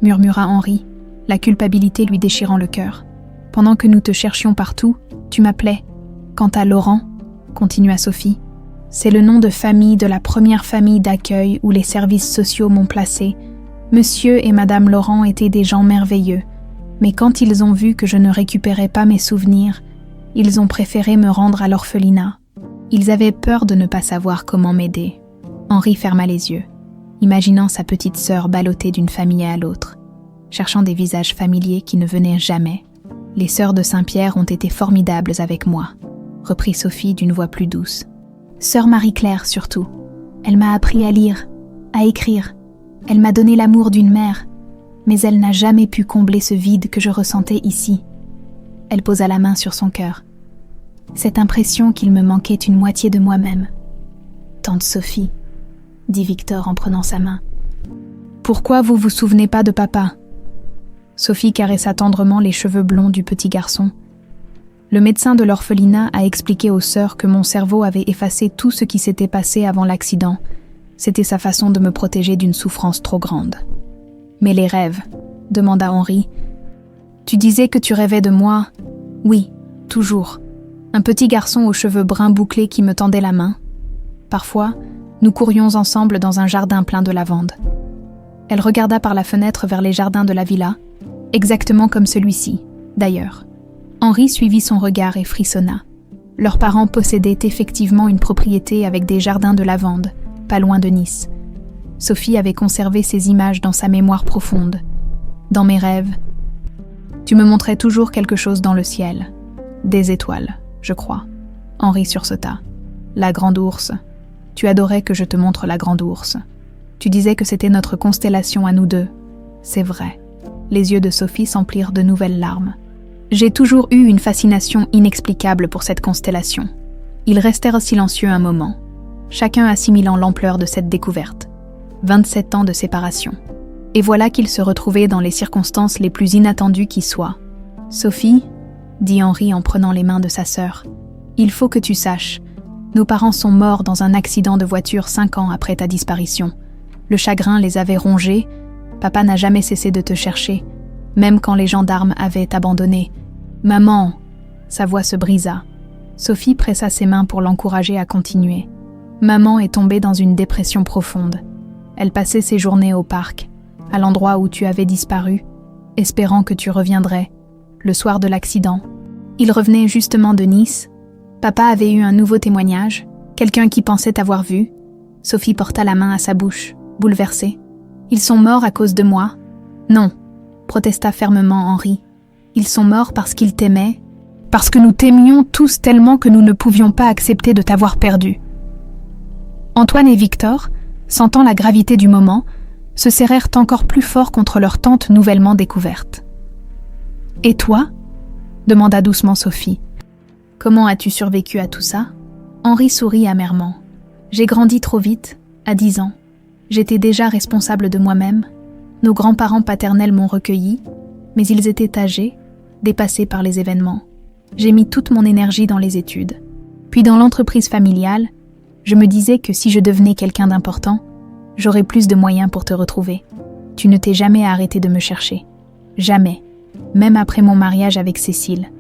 murmura Henri, la culpabilité lui déchirant le cœur. Pendant que nous te cherchions partout, tu m'appelais. Quant à Laurent, continua Sophie, c'est le nom de famille de la première famille d'accueil où les services sociaux m'ont placé. Monsieur et Madame Laurent étaient des gens merveilleux, mais quand ils ont vu que je ne récupérais pas mes souvenirs, ils ont préféré me rendre à l'orphelinat. Ils avaient peur de ne pas savoir comment m'aider. Henri ferma les yeux, imaginant sa petite sœur ballottée d'une famille à l'autre, cherchant des visages familiers qui ne venaient jamais. Les sœurs de Saint-Pierre ont été formidables avec moi, reprit Sophie d'une voix plus douce. Sœur Marie-Claire surtout. Elle m'a appris à lire, à écrire. Elle m'a donné l'amour d'une mère, mais elle n'a jamais pu combler ce vide que je ressentais ici. Elle posa la main sur son cœur. Cette impression qu'il me manquait une moitié de moi-même. Tante Sophie, dit Victor en prenant sa main. Pourquoi vous vous souvenez pas de papa ? Sophie caressa tendrement les cheveux blonds du petit garçon. Le médecin de l'orphelinat a expliqué aux sœurs que mon cerveau avait effacé tout ce qui s'était passé avant l'accident. C'était sa façon de me protéger d'une souffrance trop grande. Mais les rêves, demanda Henri. Tu disais que tu rêvais de moi ? Oui, toujours. Un petit garçon aux cheveux bruns bouclés qui me tendait la main. Parfois, nous courions ensemble dans un jardin plein de lavande. Elle regarda par la fenêtre vers les jardins de la villa, exactement comme celui-ci, d'ailleurs. Henri suivit son regard et frissonna. Leurs parents possédaient effectivement une propriété avec des jardins de lavande, pas loin de Nice. Sophie avait conservé ces images dans sa mémoire profonde. Dans mes rêves, tu me montrais toujours quelque chose dans le ciel. Des étoiles, je crois. Henri sursauta. La grande ours. Tu adorais que je te montre la grande ours. Tu disais que c'était notre constellation à nous deux. C'est vrai. Les yeux de Sophie s'emplirent de nouvelles larmes. J'ai toujours eu une fascination inexplicable pour cette constellation. Ils restèrent silencieux un moment, chacun assimilant l'ampleur de cette découverte. 27 ans de séparation. Et voilà qu'ils se retrouvaient dans les circonstances les plus inattendues qui soient. « Sophie, » dit Henri en prenant les mains de sa sœur, « il faut que tu saches. Nos parents sont morts dans un accident de voiture 5 ans après ta disparition. Le chagrin les avait rongés. Papa n'a jamais cessé de te chercher, même quand les gendarmes avaient abandonné. Maman !» Sa voix se brisa. Sophie pressa ses mains pour l'encourager à continuer. Maman est tombée dans une dépression profonde. Elle passait ses journées au parc, à l'endroit où tu avais disparu, espérant que tu reviendrais, le soir de l'accident. Il revenait justement de Nice. Papa avait eu un nouveau témoignage, quelqu'un qui pensait t'avoir vu. Sophie porta la main à sa bouche, bouleversée. « Ils sont morts à cause de moi ?»« Non », protesta fermement Henri. « Ils sont morts parce qu'ils t'aimaient, parce que nous t'aimions tous tellement que nous ne pouvions pas accepter de t'avoir perdu. » Antoine et Victor, sentant la gravité du moment, se serrèrent encore plus fort contre leur tante nouvellement découverte. « Et toi ?» demanda doucement Sophie. « Comment as-tu survécu à tout ça ?» Henri sourit amèrement. « J'ai grandi trop vite, à 10 ans. J'étais déjà responsable de moi-même. Nos grands-parents paternels m'ont recueilli, mais ils étaient âgés, dépassés par les événements. J'ai mis toute mon énergie dans les études. Puis dans l'entreprise familiale, je me disais que si je devenais quelqu'un d'important, j'aurais plus de moyens pour te retrouver. Tu ne t'es jamais arrêté de me chercher. Jamais. Même après mon mariage avec Cécile.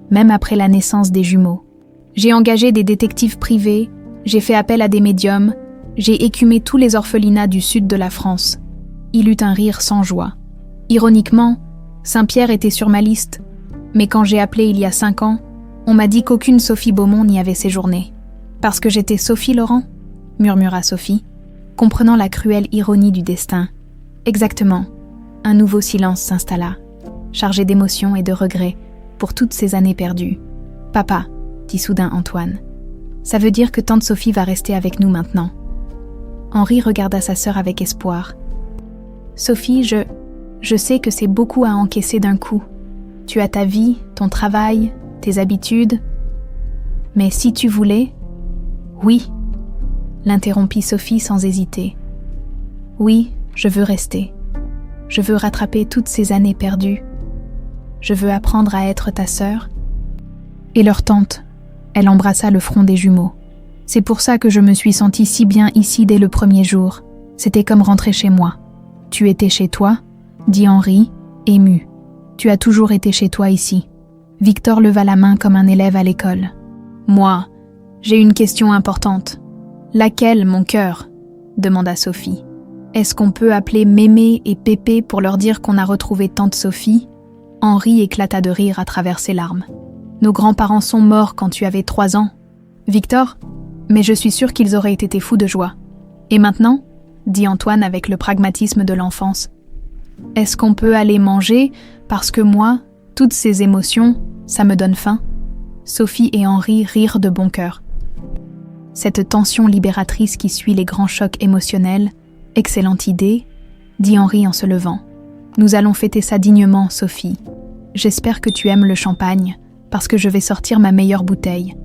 Même après la naissance des jumeaux. J'ai engagé des détectives privés, j'ai fait appel à des médiums, j'ai écumé tous les orphelinats du sud de la France. Il eut un rire sans joie. Ironiquement, Saint-Pierre était sur ma liste, mais quand j'ai appelé il y a 5 ans, on m'a dit qu'aucune Sophie Beaumont n'y avait séjourné. Parce que j'étais Sophie Laurent, murmura Sophie, comprenant la cruelle ironie du destin. Exactement. Un nouveau silence s'installa, chargé d'émotions et de regrets pour toutes ces années perdues. Papa, dit soudain Antoine, ça veut dire que tante Sophie va rester avec nous maintenant. Henri regarda sa sœur avec espoir. Sophie, je sais que c'est beaucoup à encaisser d'un coup. Tu as ta vie, ton travail, tes habitudes. Mais si tu voulais... Oui, l'interrompit Sophie sans hésiter. Oui, je veux rester. Je veux rattraper toutes ces années perdues. Je veux apprendre à être ta sœur. Et leur tante, elle embrassa le front des jumeaux. C'est pour ça que je me suis sentie si bien ici dès le premier jour. C'était comme rentrer chez moi. Tu étais chez toi, dit Henri, ému. Tu as toujours été chez toi ici. Victor leva la main comme un élève à l'école. Moi, j'ai une question importante. Laquelle, mon cœur ? Demanda Sophie. Est-ce qu'on peut appeler Mémé et Pépé pour leur dire qu'on a retrouvé tante Sophie ? Henri éclata de rire à travers ses larmes. Nos grands-parents sont morts quand tu avais 3 ans. Victor ? Mais je suis sûre qu'ils auraient été fous de joie. Et maintenant ? Dit Antoine avec le pragmatisme de l'enfance. Est-ce qu'on peut aller manger ? Parce que moi, toutes ces émotions, ça me donne faim. Sophie et Henri rirent de bon cœur. Cette tension libératrice qui suit les grands chocs émotionnels, excellente idée, dit Henri en se levant. Nous allons fêter ça dignement, Sophie. J'espère que tu aimes le champagne, parce que je vais sortir ma meilleure bouteille.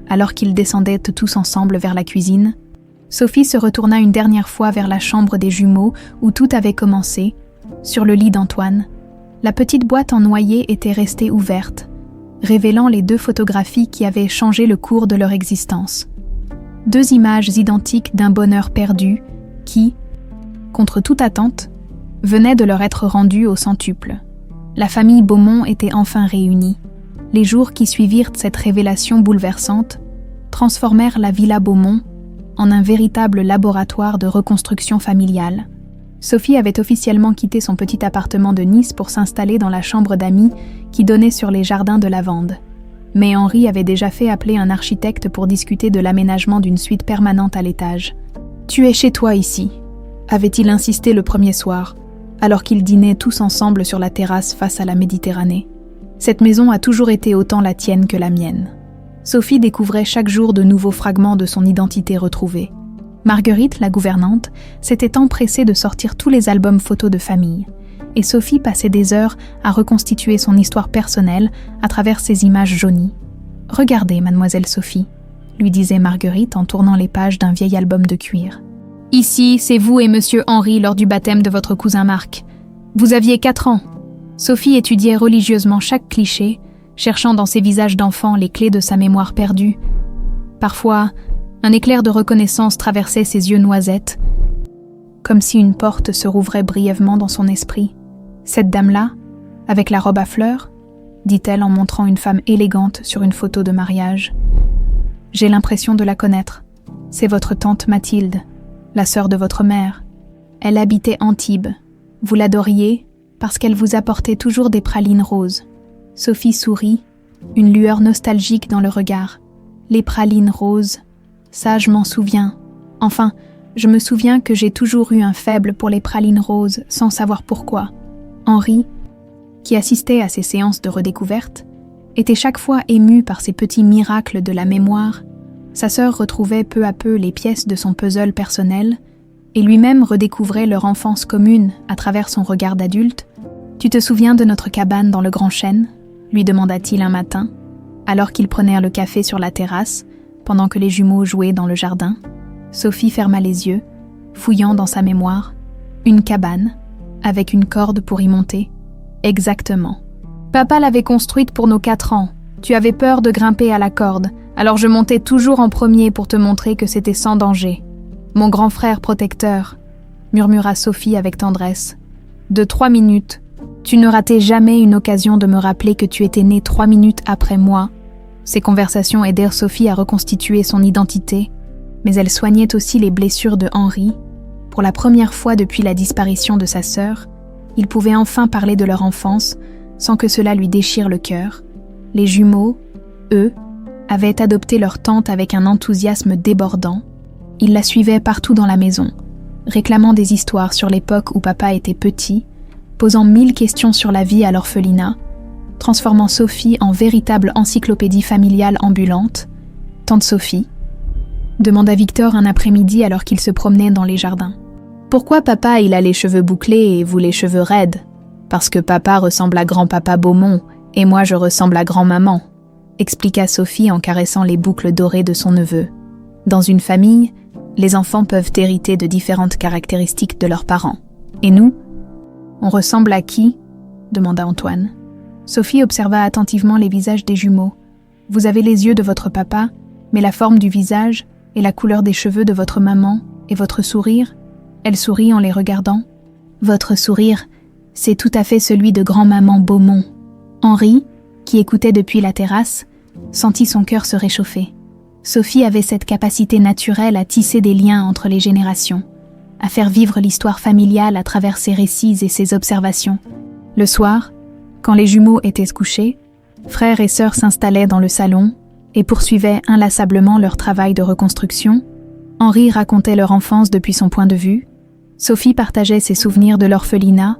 Alors qu'ils descendaient tous ensemble vers la cuisine, Sophie se retourna une dernière fois vers la chambre des jumeaux où tout avait commencé, sur le lit d'Antoine. La petite boîte en noyer était restée ouverte, révélant les 2 photographies qui avaient changé le cours de leur existence. 2 images identiques d'un bonheur perdu qui, contre toute attente, venaient de leur être rendues au centuple. La famille Beaumont était enfin réunie. Les jours qui suivirent cette révélation bouleversante transformèrent la Villa Beaumont en un véritable laboratoire de reconstruction familiale. Sophie avait officiellement quitté son petit appartement de Nice pour s'installer dans la chambre d'amis qui donnait sur les jardins de lavande. Mais Henri avait déjà fait appeler un architecte pour discuter de l'aménagement d'une suite permanente à l'étage. « Tu es chez toi ici », avait-il insisté le premier soir, alors qu'ils dînaient tous ensemble sur la terrasse face à la Méditerranée. Cette maison a toujours été autant la tienne que la mienne. Sophie découvrait chaque jour de nouveaux fragments de son identité retrouvée. Marguerite, la gouvernante, s'était empressée de sortir tous les albums photos de famille, et Sophie passait des heures à reconstituer son histoire personnelle à travers ces images jaunies. « Regardez, mademoiselle Sophie, lui disait Marguerite en tournant les pages d'un vieil album de cuir. « Ici, c'est vous et monsieur Henri lors du baptême de votre cousin Marc. Vous aviez 4 ans. » Sophie étudiait religieusement chaque cliché, cherchant dans ses visages d'enfant les clés de sa mémoire perdue. Parfois, un éclair de reconnaissance traversait ses yeux noisettes, comme si une porte se rouvrait brièvement dans son esprit. « Cette dame-là, avec la robe à fleurs ?» dit-elle en montrant une femme élégante sur une photo de mariage. « J'ai l'impression de la connaître. C'est votre tante Mathilde, la sœur de votre mère. Elle habitait Antibes. Vous l'adoriez parce qu'elle vous apportait toujours des pralines roses. » Sophie sourit, une lueur nostalgique dans le regard. « Les pralines roses, ça je m'en souviens. Enfin, je me souviens que j'ai toujours eu un faible pour les pralines roses sans savoir pourquoi. » Henri, qui assistait à ces séances de redécouverte, était chaque fois ému par ces petits miracles de la mémoire. Sa sœur retrouvait peu à peu les pièces de son puzzle personnel et lui-même redécouvrait leur enfance commune à travers son regard d'adulte. « Tu te souviens de notre cabane dans le Grand Chêne ?» lui demanda-t-il un matin, alors qu'ils prenaient le café sur la terrasse, pendant que les jumeaux jouaient dans le jardin. Sophie ferma les yeux, fouillant dans sa mémoire. Une cabane, avec une corde pour y monter. Exactement. Papa l'avait construite pour nos 4 ans. Tu avais peur de grimper à la corde, alors je montais toujours en premier pour te montrer que c'était sans danger. Mon grand frère protecteur, murmura Sophie avec tendresse. De 3 minutes. Tu ne ratais jamais une occasion de me rappeler que tu étais née 3 minutes après moi. Ces conversations aidèrent Sophie à reconstituer son identité, mais elle soignait aussi les blessures de Henri. Pour la première fois depuis la disparition de sa sœur, ils pouvaient enfin parler de leur enfance sans que cela lui déchire le cœur. Les jumeaux, eux, avaient adopté leur tante avec un enthousiasme débordant. Ils la suivaient partout dans la maison, réclamant des histoires sur l'époque où papa était petit, posant 1000 questions sur la vie à l'orphelinat, transformant Sophie en véritable encyclopédie familiale ambulante. « Tante Sophie ?» demanda Victor un après-midi alors qu'il se promenait dans les jardins. « Pourquoi papa il a les cheveux bouclés et vous les cheveux raides ? Parce que papa ressemble à grand-papa Beaumont et moi je ressemble à grand-maman », expliqua Sophie en caressant les boucles dorées de son neveu. Dans une famille, les enfants peuvent hériter de différentes caractéristiques de leurs parents. Et nous ? On ressemble à qui ? demanda Antoine. Sophie observa attentivement les visages des jumeaux. Vous avez les yeux de votre papa, mais la forme du visage et la couleur des cheveux de votre maman et votre sourire ? Elle sourit en les regardant. Votre sourire, c'est tout à fait celui de grand-maman Beaumont. Henri, qui écoutait depuis la terrasse, sentit son cœur se réchauffer. Sophie avait cette capacité naturelle à tisser des liens entre les générations, à faire vivre l'histoire familiale à travers ses récits et ses observations. Le soir, quand les jumeaux étaient couchés, frères et sœurs s'installaient dans le salon et poursuivaient inlassablement leur travail de reconstruction. Henri racontait leur enfance depuis son point de vue, Sophie partageait ses souvenirs de l'orphelinat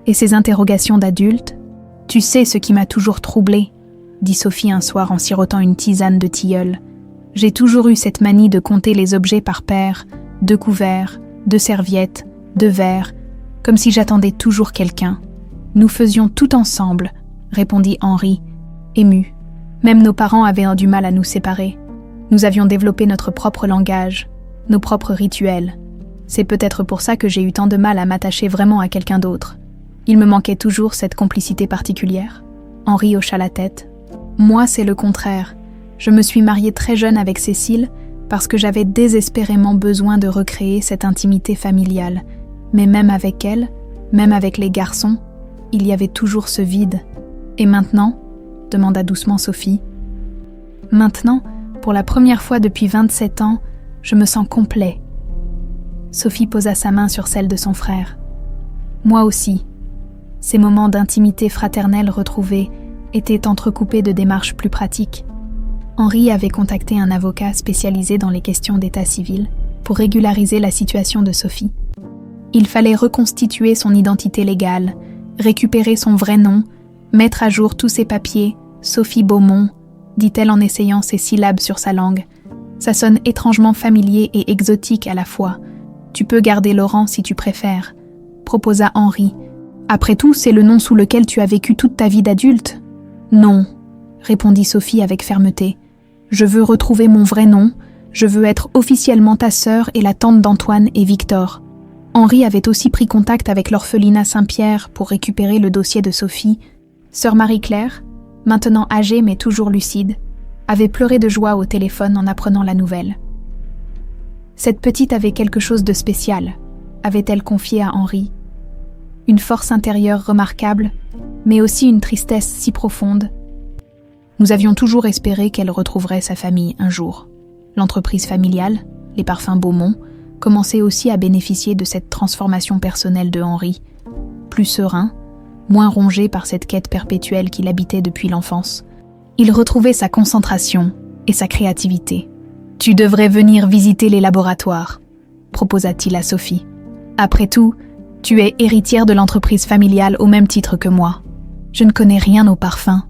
et ses interrogations d'adulte. « Tu sais ce qui m'a toujours troublée » dit Sophie un soir en sirotant une tisane de tilleul. « J'ai toujours eu cette manie de compter les objets par paires, de couverts, de serviettes, de verres, comme si j'attendais toujours quelqu'un. Nous faisions tout ensemble, » répondit Henri, ému. Même nos parents avaient du mal à nous séparer. Nous avions développé notre propre langage, nos propres rituels. C'est peut-être pour ça que j'ai eu tant de mal à m'attacher vraiment à quelqu'un d'autre. Il me manquait toujours cette complicité particulière. Henri hocha la tête. Moi, c'est le contraire. Je me suis mariée très jeune avec Cécile parce que j'avais désespérément besoin de recréer cette intimité familiale. Mais même avec elle, même avec les garçons, il y avait toujours ce vide. Et maintenant ? demanda doucement Sophie. Maintenant, pour la première fois depuis 27 ans, je me sens complet. Sophie posa sa main sur celle de son frère. Moi aussi. Ces moments d'intimité fraternelle retrouvés étaient entrecoupés de démarches plus pratiques. Henri avait contacté un avocat spécialisé dans les questions d'état civil pour régulariser la situation de Sophie. Il fallait reconstituer son identité légale, récupérer son vrai nom, mettre à jour tous ses papiers. Sophie Beaumont, dit-elle en essayant ses syllabes sur sa langue. Ça sonne étrangement familier et exotique à la fois. Tu peux garder Laurent si tu préfères, proposa Henri. Après tout, c'est le nom sous lequel tu as vécu toute ta vie d'adulte. Non, répondit Sophie avec fermeté. Je veux retrouver mon vrai nom, je veux être officiellement ta sœur et la tante d'Antoine et Victor. » Henri avait aussi pris contact avec l'orphelinat Saint-Pierre pour récupérer le dossier de Sophie. Sœur Marie-Claire, maintenant âgée mais toujours lucide, avait pleuré de joie au téléphone en apprenant la nouvelle. Cette petite avait quelque chose de spécial, avait-elle confié à Henri. Une force intérieure remarquable, mais aussi une tristesse si profonde. Nous avions toujours espéré qu'elle retrouverait sa famille un jour. L'entreprise familiale, les parfums Beaumont, commençait aussi à bénéficier de cette transformation personnelle de Henri. Plus serein, moins rongé par cette quête perpétuelle qui l'habitait depuis l'enfance. Il retrouvait sa concentration et sa créativité. « Tu devrais venir visiter les laboratoires », proposa-t-il à Sophie. « Après tout, tu es héritière de l'entreprise familiale au même titre que moi. »« Je ne connais rien aux parfums »,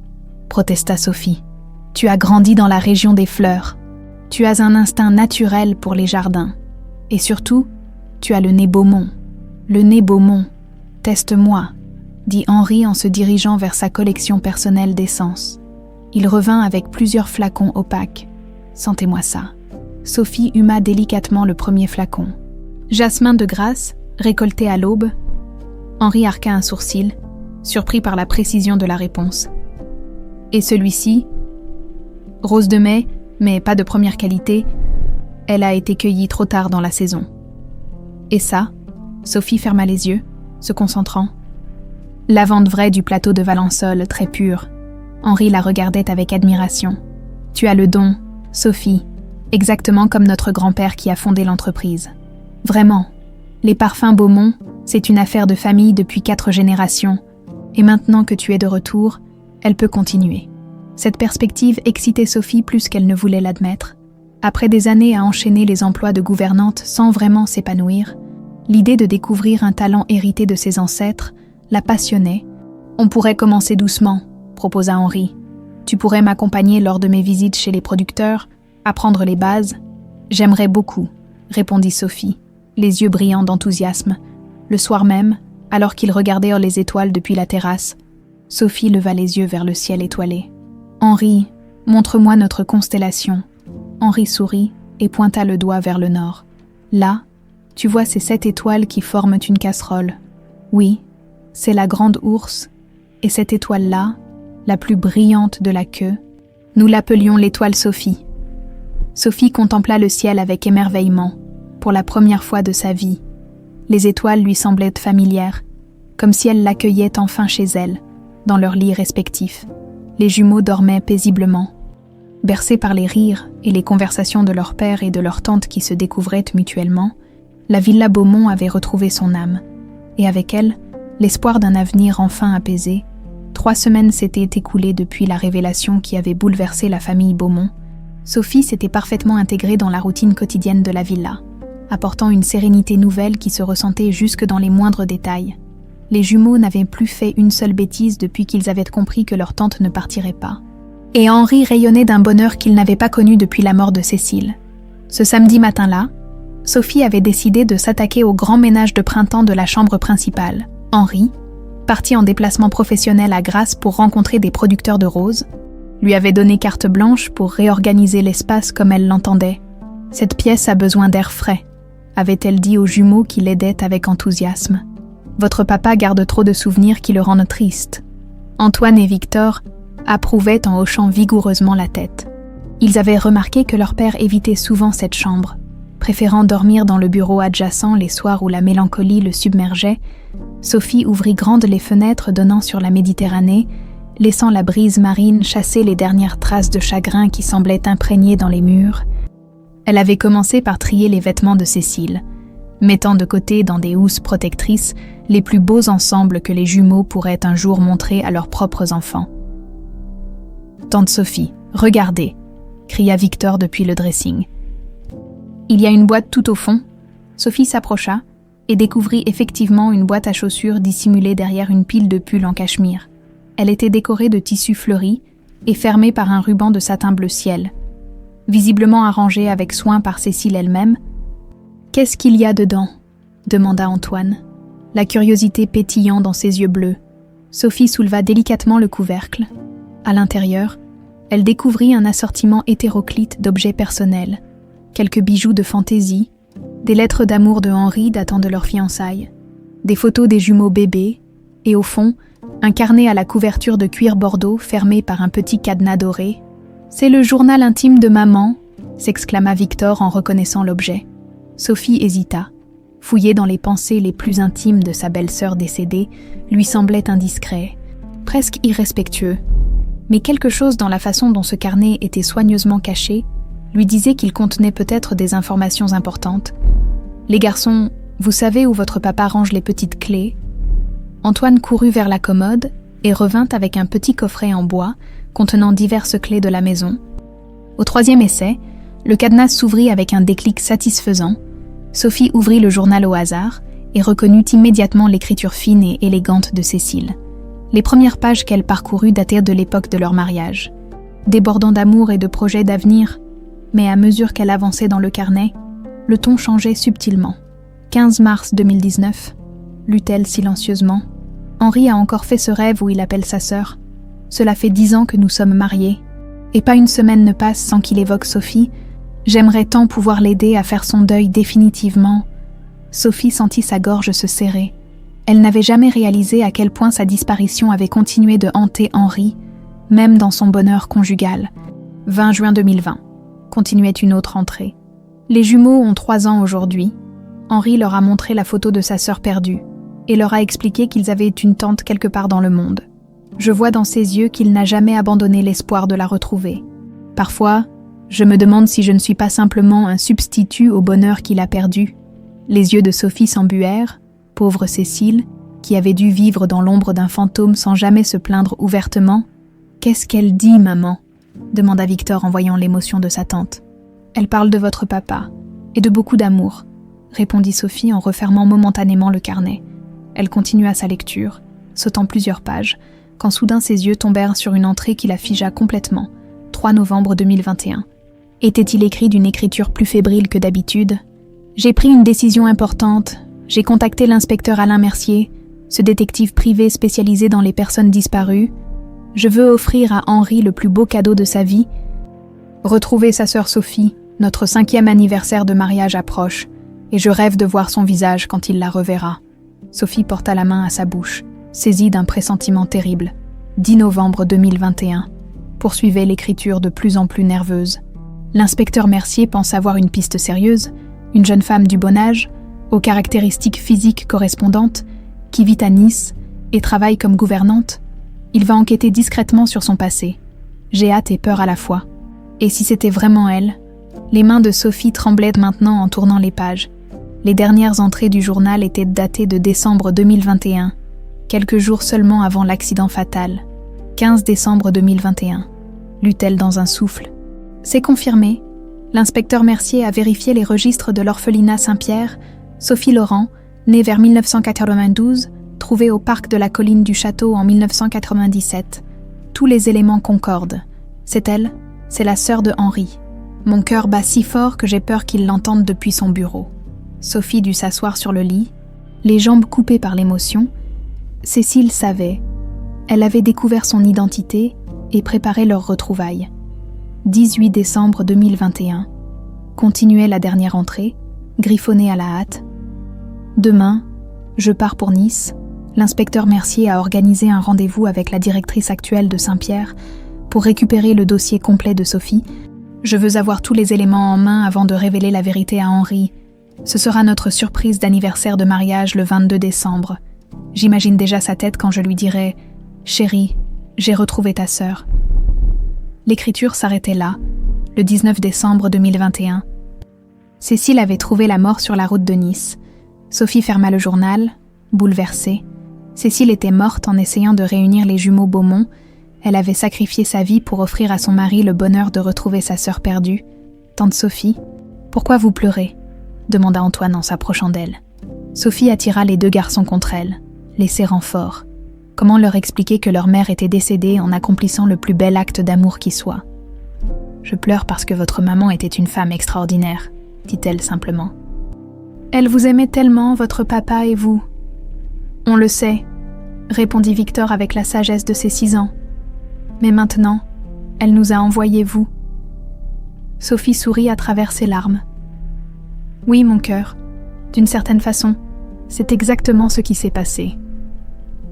protesta Sophie. « Tu as grandi dans la région des fleurs. Tu as un instinct naturel pour les jardins. Et surtout, tu as le nez Beaumont. Le nez Beaumont. Teste-moi, » dit Henri en se dirigeant vers sa collection personnelle d'essence. Il revint avec plusieurs flacons opaques. « Sentez-moi ça. » Sophie huma délicatement le premier flacon. « Jasmin de Grasse, récolté à l'aube. » Henri arqua un sourcil, surpris par la précision de la réponse. « Et celui-ci ? Rose de mai, mais pas de première qualité. Elle a été cueillie trop tard dans la saison. » « Et ça ?» Sophie ferma les yeux, se concentrant. « Lavande vraie du plateau de Valençol, très pure. » Henri la regardait avec admiration. « Tu as le don, Sophie, exactement comme notre grand-père qui a fondé l'entreprise. Vraiment, les parfums Beaumont, c'est une affaire de famille depuis 4 générations, et maintenant que tu es de retour, elle peut continuer. » Cette perspective excitait Sophie plus qu'elle ne voulait l'admettre. Après des années à enchaîner les emplois de gouvernante sans vraiment s'épanouir, l'idée de découvrir un talent hérité de ses ancêtres la passionnait. « On pourrait commencer doucement », proposa Henri. « Tu pourrais m'accompagner lors de mes visites chez les producteurs, apprendre les bases. »« J'aimerais beaucoup », répondit Sophie, les yeux brillants d'enthousiasme. Le soir même, alors qu'ils regardaient les étoiles depuis la terrasse, Sophie leva les yeux vers le ciel étoilé. « Henri, montre-moi notre constellation. » Henri sourit et pointa le doigt vers le nord. « Là, tu vois ces 7 étoiles qui forment une casserole. Oui, c'est la grande ours, et cette étoile-là, la plus brillante de la queue, nous l'appelions l'étoile Sophie. » Sophie contempla le ciel avec émerveillement, pour la première fois de sa vie. Les étoiles lui semblaient familières, comme si elles l'accueillaient enfin chez elle, dans leurs lits respectifs. Les jumeaux dormaient paisiblement. Bercés par les rires et les conversations de leur père et de leur tante qui se découvraient mutuellement, la villa Beaumont avait retrouvé son âme, et avec elle, l'espoir d'un avenir enfin apaisé. 3 semaines s'étaient écoulées depuis la révélation qui avait bouleversé la famille Beaumont. Sophie s'était parfaitement intégrée dans la routine quotidienne de la villa, apportant une sérénité nouvelle qui se ressentait jusque dans les moindres détails. Les jumeaux n'avaient plus fait une seule bêtise depuis qu'ils avaient compris que leur tante ne partirait pas. Et Henri rayonnait d'un bonheur qu'il n'avait pas connu depuis la mort de Cécile. Ce samedi matin-là, Sophie avait décidé de s'attaquer au grand ménage de printemps de la chambre principale. Henri, parti en déplacement professionnel à Grasse pour rencontrer des producteurs de roses, lui avait donné carte blanche pour réorganiser l'espace comme elle l'entendait. « Cette pièce a besoin d'air frais », avait-elle dit aux jumeaux qui l'aidaient avec enthousiasme. « Votre papa garde trop de souvenirs qui le rendent triste. » Antoine et Victor approuvaient en hochant vigoureusement la tête. Ils avaient remarqué que leur père évitait souvent cette chambre. Préférant dormir dans le bureau adjacent les soirs où la mélancolie le submergeait, Sophie ouvrit grandes les fenêtres donnant sur la Méditerranée, laissant la brise marine chasser les dernières traces de chagrin qui semblaient imprégnées dans les murs. Elle avait commencé par trier les vêtements de Cécile, mettant de côté dans des housses protectrices les plus beaux ensembles que les jumeaux pourraient un jour montrer à leurs propres enfants. « Tante Sophie, regardez !» cria Victor depuis le dressing. « Il y a une boîte tout au fond. » Sophie s'approcha et découvrit effectivement une boîte à chaussures dissimulée derrière une pile de pulls en cachemire. Elle était décorée de tissus fleuris et fermée par un ruban de satin bleu ciel. Visiblement arrangée avec soin par Cécile elle-même. « Qu'est-ce qu'il y a dedans ?» demanda Antoine, la curiosité pétillant dans ses yeux bleus. Sophie souleva délicatement le couvercle. À l'intérieur, Elle découvrit un assortiment hétéroclite d'objets personnels, quelques bijoux de fantaisie, des lettres d'amour de Henri datant de leur fiançailles, des photos des jumeaux bébés, et au fond, un carnet à la couverture de cuir bordeaux fermé par un petit cadenas doré. « C'est le journal intime de maman », s'exclama Victor en reconnaissant l'objet. Sophie hésita. Fouiller dans les pensées les plus intimes de sa belle-sœur décédée lui semblait indiscret, presque irrespectueux. Mais quelque chose dans la façon dont ce carnet était soigneusement caché lui disait qu'il contenait peut-être des informations importantes. « Les garçons, vous savez où votre papa range les petites clés ?» Antoine courut vers la commode et revint avec un petit coffret en bois contenant diverses clés de la maison. Au troisième essai, le cadenas s'ouvrit avec un déclic satisfaisant. Sophie ouvrit le journal au hasard et reconnut immédiatement l'écriture fine et élégante de Cécile. Les premières pages qu'elle parcourut dataient de l'époque de leur mariage, débordant d'amour et de projets d'avenir, mais à mesure qu'elle avançait dans le carnet, le ton changeait subtilement. « 15 mars 2019 », lut-elle silencieusement. « Henri a encore fait ce rêve où il appelle sa sœur. Cela fait 10 ans que nous sommes mariés, et pas une semaine ne passe sans qu'il évoque Sophie. J'aimerais tant pouvoir l'aider à faire son deuil définitivement. » Sophie sentit sa gorge se serrer. Elle n'avait jamais réalisé à quel point sa disparition avait continué de hanter Henri, même dans son bonheur conjugal. 20 juin 2020, continuait une autre entrée. Les jumeaux ont 3 ans aujourd'hui. Henri leur a montré la photo de sa sœur perdue et leur a expliqué qu'ils avaient une tante quelque part dans le monde. Je vois dans ses yeux qu'il n'a jamais abandonné l'espoir de la retrouver. Parfois, je me demande si je ne suis pas simplement un substitut au bonheur qu'il a perdu. Les yeux de Sophie s'embuèrent, pauvre Cécile, qui avait dû vivre dans l'ombre d'un fantôme sans jamais se plaindre ouvertement. « Qu'est-ce qu'elle dit, maman ?» demanda Victor en voyant l'émotion de sa tante. « Elle parle de votre papa, et de beaucoup d'amour, » répondit Sophie en refermant momentanément le carnet. Elle continua sa lecture, sautant plusieurs pages, quand soudain ses yeux tombèrent sur une entrée qui la figea complètement. 3 novembre 2021. Était-il écrit d'une écriture plus fébrile que d'habitude ? « J'ai pris une décision importante. J'ai contacté l'inspecteur Alain Mercier, ce détective privé spécialisé dans les personnes disparues. Je veux offrir à Henri le plus beau cadeau de sa vie. Retrouver sa sœur Sophie, notre 5e anniversaire de mariage approche, et je rêve de voir son visage quand il la reverra. » Sophie porta la main à sa bouche, saisie d'un pressentiment terrible. 10 novembre 2021. Poursuivait l'écriture de plus en plus nerveuse. L'inspecteur Mercier pense avoir une piste sérieuse, une jeune femme du bon âge, aux caractéristiques physiques correspondantes, qui vit à Nice et travaille comme gouvernante. Il va enquêter discrètement sur son passé. J'ai hâte et peur à la fois. Et si c'était vraiment elle ? Les mains de Sophie tremblaient maintenant en tournant les pages. Les dernières entrées du journal étaient datées de décembre 2021, quelques jours seulement avant l'accident fatal. 15 décembre 2021, lut-elle dans un souffle. C'est confirmé. L'inspecteur Mercier a vérifié les registres de l'orphelinat Saint-Pierre. Sophie Laurent, née vers 1992, trouvée au parc de la colline du Château en 1997. Tous les éléments concordent. C'est elle, c'est la sœur de Henri. Mon cœur bat si fort que j'ai peur qu'il l'entende depuis son bureau. Sophie dut s'asseoir sur le lit, les jambes coupées par l'émotion. Cécile savait. Elle avait découvert son identité et préparé leur retrouvailles. 18 décembre 2021. Continuait la dernière entrée, griffonnée à la hâte. Demain, je pars pour Nice. L'inspecteur Mercier a organisé un rendez-vous avec la directrice actuelle de Saint-Pierre pour récupérer le dossier complet de Sophie. Je veux avoir tous les éléments en main avant de révéler la vérité à Henri. Ce sera notre surprise d'anniversaire de mariage le 22 décembre. J'imagine déjà sa tête quand je lui dirai « Chérie, j'ai retrouvé ta sœur ». L'écriture s'arrêtait là, le 19 décembre 2021. Cécile avait trouvé la mort sur la route de Nice. Sophie ferma le journal, bouleversée. Cécile était morte en essayant de réunir les jumeaux Beaumont. Elle avait sacrifié sa vie pour offrir à son mari le bonheur de retrouver sa sœur perdue. « Tante Sophie, pourquoi vous pleurez ?» demanda Antoine en s'approchant d'elle. Sophie attira les 2 garçons contre elle, les serrant fort. Comment leur expliquer que leur mère était décédée en accomplissant le plus bel acte d'amour qui soit ? « Je pleure parce que votre maman était une femme extraordinaire, » dit-elle simplement. « Elle vous aimait tellement, votre papa et vous. »« On le sait, » répondit Victor avec la sagesse de ses 6 ans. « Mais maintenant, Elle nous a envoyé vous. Sophie sourit à travers ses larmes. Oui, mon cœur, d'une certaine façon, c'est exactement ce qui s'est passé.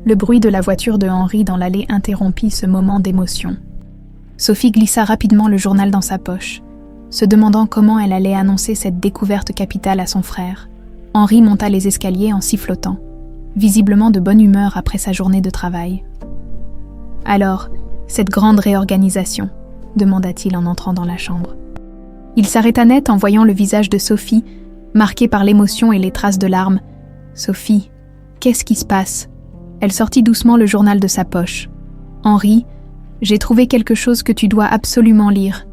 Le bruit de la voiture de Henri dans l'allée interrompit ce moment d'émotion. Sophie glissa rapidement le journal dans sa poche, se demandant comment elle allait annoncer cette découverte capitale à son frère. Henri monta les escaliers en sifflotant, visiblement de bonne humeur après sa journée de travail. « Alors, cette grande réorganisation ?» demanda-t-il en entrant dans la chambre. Il s'arrêta net en voyant le visage de Sophie, marqué par l'émotion et les traces de larmes. « Sophie, qu'est-ce qui se passe ?» Elle sortit doucement le journal de sa poche. « Henri, j'ai trouvé quelque chose que tu dois absolument lire.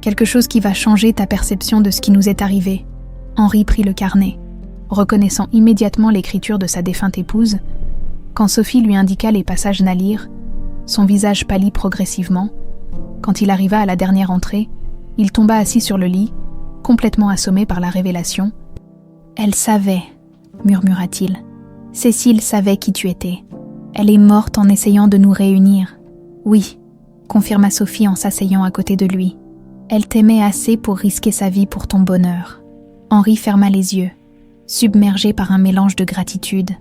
Quelque chose qui va changer ta perception de ce qui nous est arrivé. » Henri prit le carnet, reconnaissant immédiatement l'écriture de sa défunte épouse. Quand Sophie lui indiqua les passages à lire, son visage pâlit progressivement. Quand il arriva à la dernière entrée, il tomba assis sur le lit, complètement assommé par la révélation. « Elle savait, » murmura-t-il. « Cécile savait qui tu étais. Elle est morte en essayant de nous réunir. »« Oui, » confirma Sophie en s'asseyant à côté de lui. « Elle t'aimait assez pour risquer sa vie pour ton bonheur. » Henri ferma les yeux, submergé par un mélange de gratitude.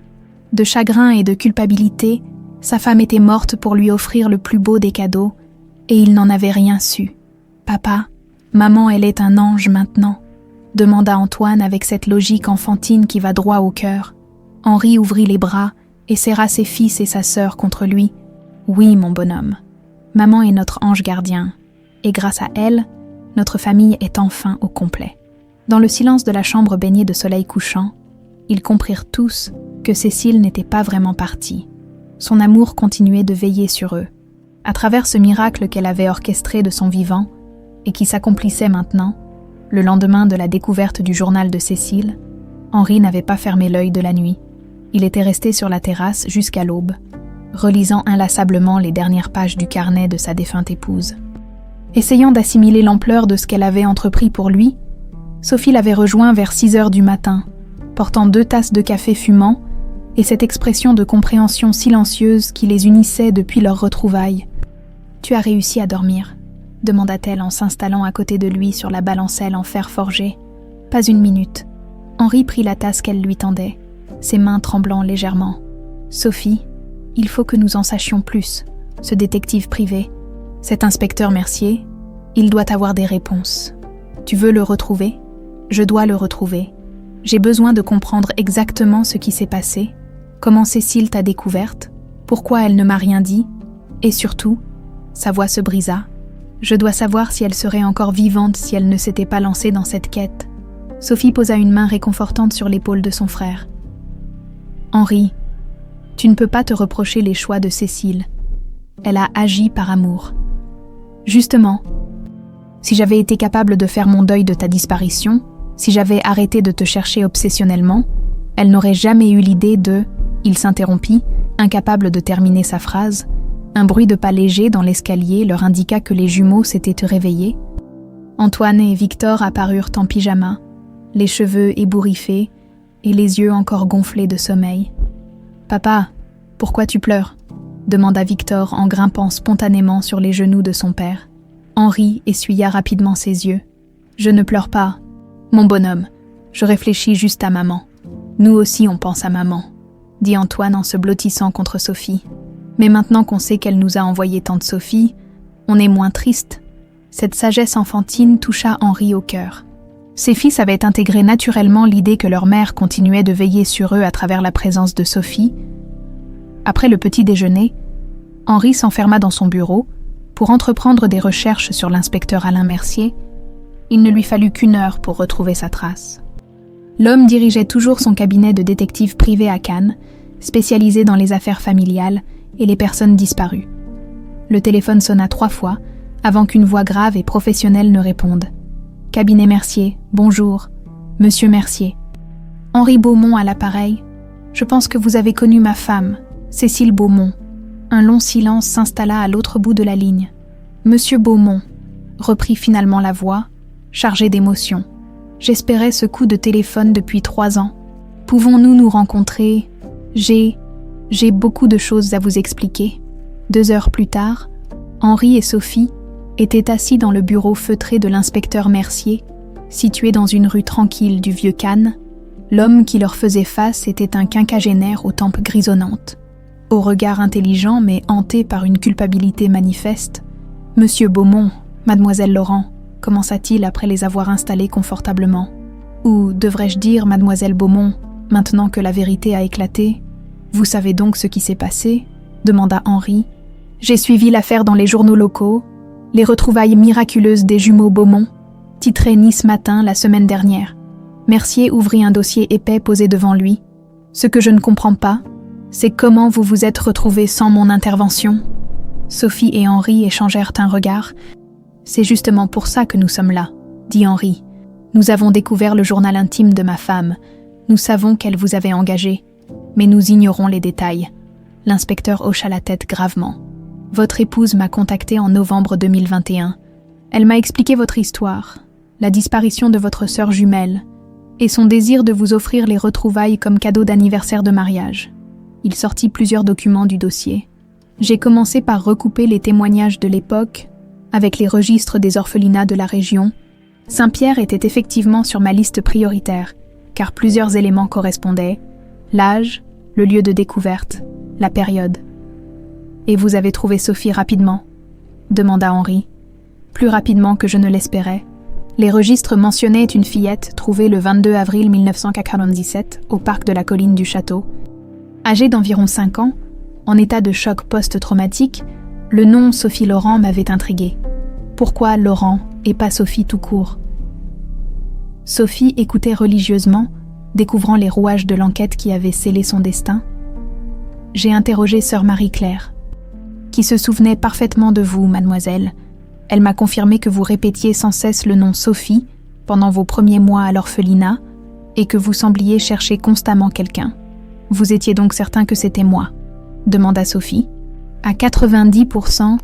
De chagrin et de culpabilité, sa femme était morte pour lui offrir le plus beau des cadeaux, et il n'en avait rien su. « Papa, maman, elle est un ange maintenant ?» demanda Antoine avec cette logique enfantine qui va droit au cœur. Henri ouvrit les bras et serra ses fils et sa sœur contre lui. « Oui, mon bonhomme. Maman est notre ange gardien, et grâce à elle, notre famille est enfin au complet. » Dans le silence de la chambre baignée de soleil couchant, ils comprirent tous que Cécile n'était pas vraiment partie. Son amour continuait de veiller sur eux. À travers ce miracle qu'elle avait orchestré de son vivant et qui s'accomplissait maintenant, le lendemain de la découverte du journal de Cécile, Henri n'avait pas fermé l'œil de la nuit. Il était resté sur la terrasse jusqu'à l'aube, relisant inlassablement les dernières pages du carnet de sa défunte épouse. Essayant d'assimiler l'ampleur de ce qu'elle avait entrepris pour lui, Sophie l'avait rejoint vers 6 heures du matin, portant 2 tasses de café fumant et cette expression de compréhension silencieuse qui les unissait depuis leur retrouvaille. « Tu as réussi à dormir ?» demanda-t-elle en s'installant à côté de lui sur la balancelle en fer forgé. « Pas une minute. » Henri prit la tasse qu'elle lui tendait, ses mains tremblant légèrement. « Sophie, il faut que nous en sachions plus, ce détective privé. Cet inspecteur Mercier, il doit avoir des réponses. Tu veux le retrouver ? Je dois le retrouver. J'ai besoin de comprendre exactement ce qui s'est passé, comment Cécile t'a découverte, pourquoi elle ne m'a rien dit, et surtout, sa voix se brisa. Je dois savoir si elle serait encore vivante si elle ne s'était pas lancée dans cette quête. » Sophie posa une main réconfortante sur l'épaule de son frère. « Henri, tu ne peux pas te reprocher les choix de Cécile. Elle a agi par amour. Justement, si j'avais été capable de faire mon deuil de ta disparition, si j'avais arrêté de te chercher obsessionnellement, elle n'aurait jamais eu l'idée de... » Il s'interrompit, incapable de terminer sa phrase. Un bruit de pas léger dans l'escalier leur indiqua que les jumeaux s'étaient réveillés. Antoine et Victor apparurent en pyjama, les cheveux ébouriffés et les yeux encore gonflés de sommeil. « Papa, pourquoi tu pleures ?» demanda Victor en grimpant spontanément sur les genoux de son père. Henri essuya rapidement ses yeux. « Je ne pleure pas. Mon bonhomme, je réfléchis juste à maman. Nous aussi on pense à maman, » dit Antoine en se blottissant contre Sophie. Mais maintenant qu'on sait qu'elle nous a envoyé tante Sophie, on est moins triste. Cette sagesse enfantine toucha Henri au cœur. Ses fils avaient intégré naturellement l'idée que leur mère continuait de veiller sur eux à travers la présence de Sophie. Après le petit déjeuner, Henri s'enferma dans son bureau pour entreprendre des recherches sur l'inspecteur Alain Mercier. Il ne lui fallut qu'1 heure pour retrouver sa trace. L'homme dirigeait toujours son cabinet de détective privé à Cannes, spécialisé dans les affaires familiales et les personnes disparues. Le téléphone sonna 3 fois avant qu'une voix grave et professionnelle ne réponde. « Cabinet Mercier, bonjour. Monsieur Mercier. » Henri Beaumont à l'appareil. « Je pense que vous avez connu ma femme, Cécile Beaumont. » Un long silence s'installa à l'autre bout de la ligne. « Monsieur Beaumont, » reprit finalement la voix, chargée d'émotion. « J'espérais ce coup de téléphone depuis 3 ans. Pouvons-nous nous rencontrer ? J'ai beaucoup de choses à vous expliquer. » 2 heures plus tard, Henri et Sophie, était assis dans le bureau feutré de l'inspecteur Mercier, situé dans une rue tranquille du Vieux Cannes. L'homme qui leur faisait face était un quinquagénaire aux tempes grisonnantes, au regard intelligent mais hanté par une culpabilité manifeste. « Monsieur Beaumont, mademoiselle Laurent », commença-t-il après les avoir installés confortablement. « Ou devrais-je dire, mademoiselle Beaumont, maintenant que la vérité a éclaté, vous savez donc ce qui s'est passé ?» demanda Henri. « J'ai suivi l'affaire dans les journaux locaux, les retrouvailles miraculeuses des jumeaux Beaumont, titré Nice Matin la semaine dernière. » Mercier ouvrit un dossier épais posé devant lui. « Ce que je ne comprends pas, c'est comment vous vous êtes retrouvés sans mon intervention. » Sophie et Henri échangèrent un regard. « C'est justement pour ça que nous sommes là, » dit Henri. « Nous avons découvert le journal intime de ma femme. Nous savons qu'elle vous avait engagé, mais nous ignorons les détails. » L'inspecteur hocha la tête gravement. « Votre épouse m'a contacté en novembre 2021. Elle m'a expliqué votre histoire, la disparition de votre sœur jumelle, et son désir de vous offrir les retrouvailles comme cadeau d'anniversaire de mariage. » Il sortit plusieurs documents du dossier. J'ai commencé par recouper les témoignages de l'époque, avec les registres des orphelinats de la région. Saint-Pierre était effectivement sur ma liste prioritaire, car plusieurs éléments correspondaient: l'âge, le lieu de découverte, la période. « Et vous avez trouvé Sophie rapidement ?» demanda Henri. « Plus rapidement que je ne l'espérais. Les registres mentionnaient une fillette trouvée le 22 avril 1997 au parc de la colline du Château. Âgée d'environ 5 ans, en état de choc post-traumatique, le nom Sophie Laurent m'avait intrigué. Pourquoi Laurent et pas Sophie tout court? Sophie écoutait religieusement, découvrant les rouages de l'enquête qui avait scellé son destin. J'ai interrogé sœur Marie-Claire, qui se souvenait parfaitement de vous, mademoiselle. Elle m'a confirmé que vous répétiez sans cesse le nom Sophie pendant vos premiers mois à l'orphelinat et que vous sembliez chercher constamment quelqu'un. Vous étiez donc certain que c'était moi ? Demanda Sophie. À 90%,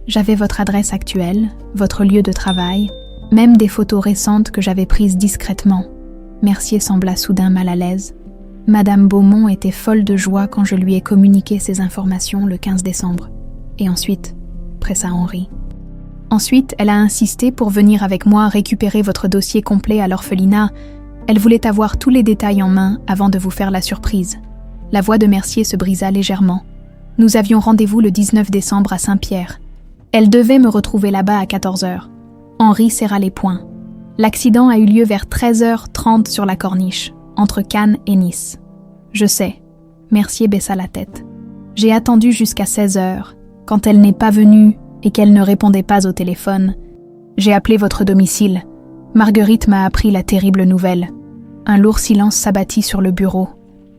j'avais votre adresse actuelle, votre lieu de travail, même des photos récentes que j'avais prises discrètement. Mercier sembla soudain mal à l'aise. Madame Beaumont était folle de joie quand je lui ai communiqué ces informations le 15 décembre. Et ensuite, pressa Henri. Ensuite, elle a insisté pour venir avec moi récupérer votre dossier complet à l'orphelinat. Elle voulait avoir tous les détails en main avant de vous faire la surprise. La voix de Mercier se brisa légèrement. Nous avions rendez-vous le 19 décembre à Saint-Pierre. Elle devait me retrouver là-bas à 14h. Henri serra les poings. L'accident a eu lieu vers 13h30 sur la corniche, entre Cannes et Nice. Je sais. Mercier baissa la tête. J'ai attendu jusqu'à 16h. Quand elle n'est pas venue et qu'elle ne répondait pas au téléphone, j'ai appelé votre domicile. Marguerite m'a appris la terrible nouvelle. Un lourd silence s'abattit sur le bureau.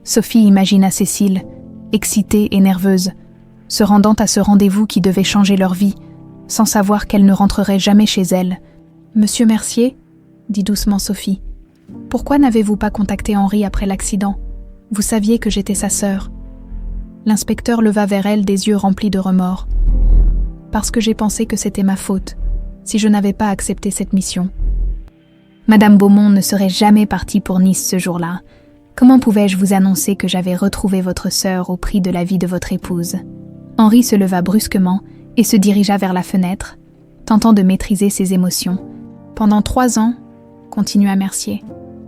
Sophie imagina Cécile, excitée et nerveuse, se rendant à ce rendez-vous qui devait changer leur vie, sans savoir qu'elle ne rentrerait jamais chez elle. « Monsieur Mercier ?» dit doucement Sophie. « Pourquoi n'avez-vous pas contacté Henri après l'accident? Vous saviez que j'étais sa sœur. » L'inspecteur leva vers elle des yeux remplis de remords. « Parce que j'ai pensé que c'était ma faute, si je n'avais pas accepté cette mission. » Madame Beaumont ne serait jamais partie pour Nice ce jour-là. Comment pouvais-je vous annoncer que j'avais retrouvé votre sœur au prix de la vie de votre épouse? Henri se leva brusquement et se dirigea vers la fenêtre, tentant de maîtriser ses émotions. « Pendant 3 ans, continua Mercier,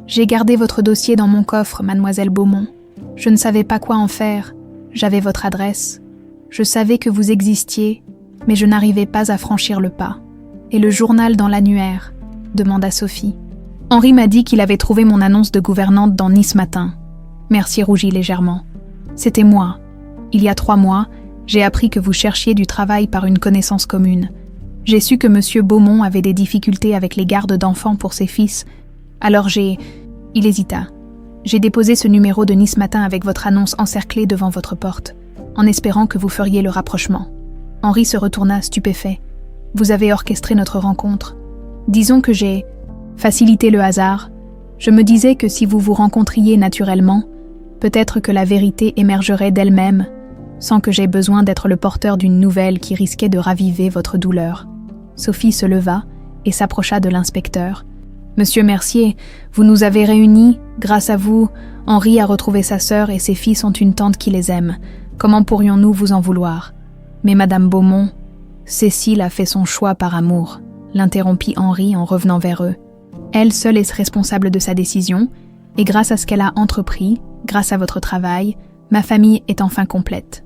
j'ai gardé votre dossier dans mon coffre, mademoiselle Beaumont. Je ne savais pas quoi en faire. J'avais votre adresse. Je savais que vous existiez, mais je n'arrivais pas à franchir le pas. Et le journal dans l'annuaire? Demanda Sophie. Henri m'a dit qu'il avait trouvé mon annonce de gouvernante dans Nice Matin. Mercier rougit légèrement. C'était moi. Il y a 3 mois, j'ai appris que vous cherchiez du travail par une connaissance commune. J'ai su que monsieur Beaumont avait des difficultés avec les gardes d'enfants pour ses fils. Alors Il hésita. J'ai déposé ce numéro de Nice Matin avec votre annonce encerclée devant votre porte, en espérant que vous feriez le rapprochement. Henri se retourna stupéfait. Vous avez orchestré notre rencontre. Disons que j'ai facilité le hasard. Je me disais que si vous vous rencontriez naturellement, peut-être que la vérité émergerait d'elle-même, sans que j'aie besoin d'être le porteur d'une nouvelle qui risquait de raviver votre douleur. Sophie se leva et s'approcha de l'inspecteur. « Monsieur Mercier, vous nous avez réunis. Grâce à vous, Henri a retrouvé sa sœur et ses fils ont une tante qui les aime. Comment pourrions-nous vous en vouloir? Mais Madame Beaumont, Cécile a fait son choix par amour, l'interrompit Henri en revenant vers eux. Elle seule est responsable de sa décision, et grâce à ce qu'elle a entrepris, grâce à votre travail, ma famille est enfin complète.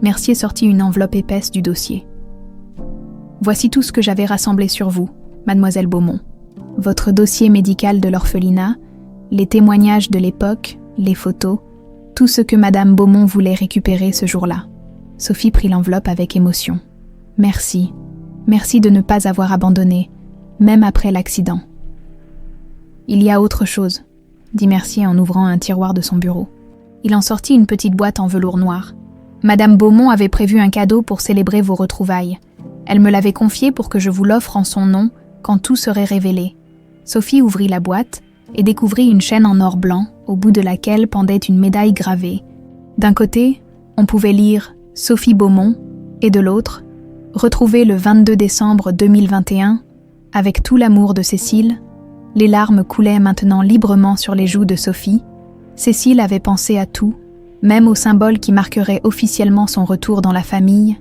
Mercier sortit une enveloppe épaisse du dossier. Voici tout ce que j'avais rassemblé sur vous, mademoiselle Beaumont. Votre dossier médical de l'orphelinat, les témoignages de l'époque, les photos, tout ce que madame Beaumont voulait récupérer ce jour-là. Sophie prit l'enveloppe avec émotion. Merci. Merci de ne pas avoir abandonné, même après l'accident. Il y a autre chose, dit Mercier en ouvrant un tiroir de son bureau. Il en sortit une petite boîte en velours noir. Madame Beaumont avait prévu un cadeau pour célébrer vos retrouvailles. Elle me l'avait confié pour que je vous l'offre en son nom quand tout serait révélé. Sophie ouvrit la boîte et découvrit une chaîne en or blanc au bout de laquelle pendait une médaille gravée. D'un côté, on pouvait lire « Sophie Beaumont » et de l'autre, « Retrouvée le 22 décembre 2021, avec tout l'amour de Cécile ». Les larmes coulaient maintenant librement sur les joues de Sophie. Cécile avait pensé à tout, même au symbole qui marquerait officiellement son retour dans la famille.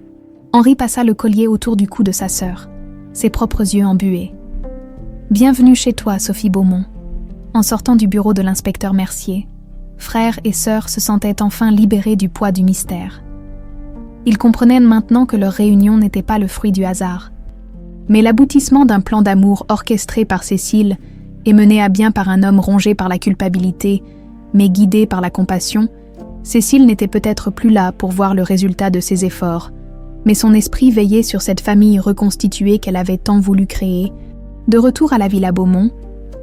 Henri passa le collier autour du cou de sa sœur, ses propres yeux embués. « Bienvenue chez toi, Sophie Beaumont ». En sortant du bureau de l'inspecteur Mercier, frère et sœur se sentaient enfin libérés du poids du mystère. Ils comprenaient maintenant que leur réunion n'était pas le fruit du hasard, mais l'aboutissement d'un plan d'amour orchestré par Cécile et mené à bien par un homme rongé par la culpabilité, mais guidé par la compassion. Cécile n'était peut-être plus là pour voir le résultat de ses efforts, mais son esprit veillait sur cette famille reconstituée qu'elle avait tant voulu créer. De retour à la Villa Beaumont,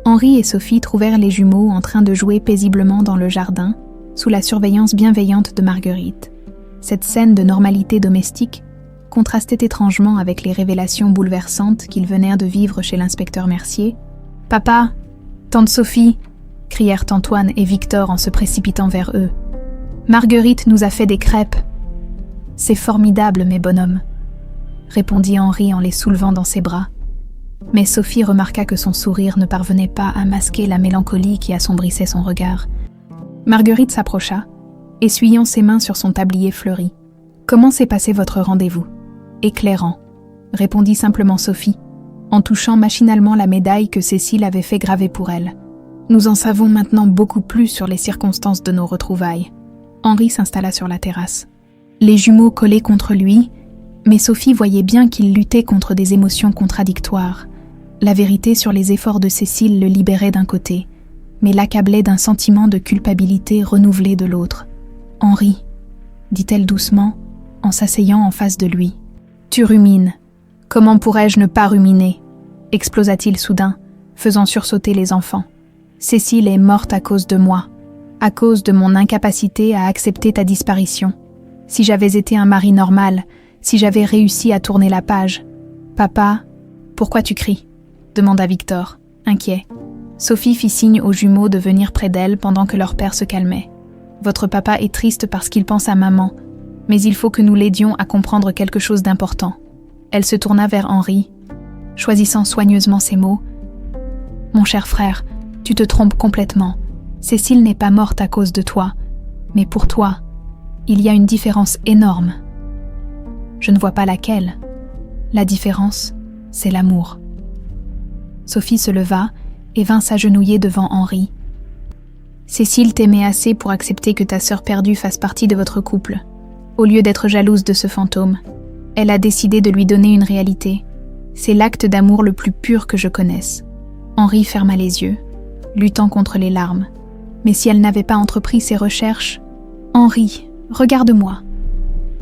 Henri et Sophie trouvèrent les jumeaux en train de jouer paisiblement dans le jardin, sous la surveillance bienveillante de Marguerite. Cette scène de normalité domestique contrastait étrangement avec les révélations bouleversantes qu'ils venèrent de vivre chez l'inspecteur Mercier. « Papa, tante Sophie !» crièrent Antoine et Victor en se précipitant vers eux. « Marguerite nous a fait des crêpes. »« C'est formidable, mes bonhommes !» répondit Henri en les soulevant dans ses bras. Mais Sophie remarqua que son sourire ne parvenait pas à masquer la mélancolie qui assombrissait son regard. Marguerite s'approcha, essuyant ses mains sur son tablier fleuri. « Comment s'est passé votre rendez-vous ?»« Éclairant », répondit simplement Sophie, en touchant machinalement la médaille que Cécile avait fait graver pour elle. « Nous en savons maintenant beaucoup plus sur les circonstances de nos retrouvailles. » Henri s'installa sur la terrasse. Les jumeaux collaient contre lui, mais Sophie voyait bien qu'il luttait contre des émotions contradictoires. La vérité sur les efforts de Cécile le libérait d'un côté, mais l'accablait d'un sentiment de culpabilité renouvelé de l'autre. « Henri, » dit-elle doucement, en s'asseyant en face de lui. « Tu rumines. Comment pourrais-je ne pas ruminer ?» explosa-t-il soudain, faisant sursauter les enfants. « Cécile est morte à cause de moi, à cause de mon incapacité à accepter ta disparition. Si j'avais été un mari normal, si j'avais réussi à tourner la page. »« Papa, pourquoi tu cries ?» demanda Victor, inquiet. Sophie fit signe aux jumeaux de venir près d'elle pendant que leur père se calmait. « Votre papa est triste parce qu'il pense à maman, mais il faut que nous l'aidions à comprendre quelque chose d'important. » Elle se tourna vers Henri, choisissant soigneusement ses mots. « Mon cher frère, tu te trompes complètement. Cécile n'est pas morte à cause de toi, mais pour toi, il y a une différence énorme. Je ne vois pas laquelle. La différence, c'est l'amour. » Sophie se leva et vint s'agenouiller devant Henri. « Cécile t'aimait assez pour accepter que ta sœur perdue fasse partie de votre couple. Au lieu d'être jalouse de ce fantôme, elle a décidé de lui donner une réalité. C'est l'acte d'amour le plus pur que je connaisse. » Henri ferma les yeux, luttant contre les larmes. Mais si elle n'avait pas entrepris ses recherches... « Henri, regarde-moi !»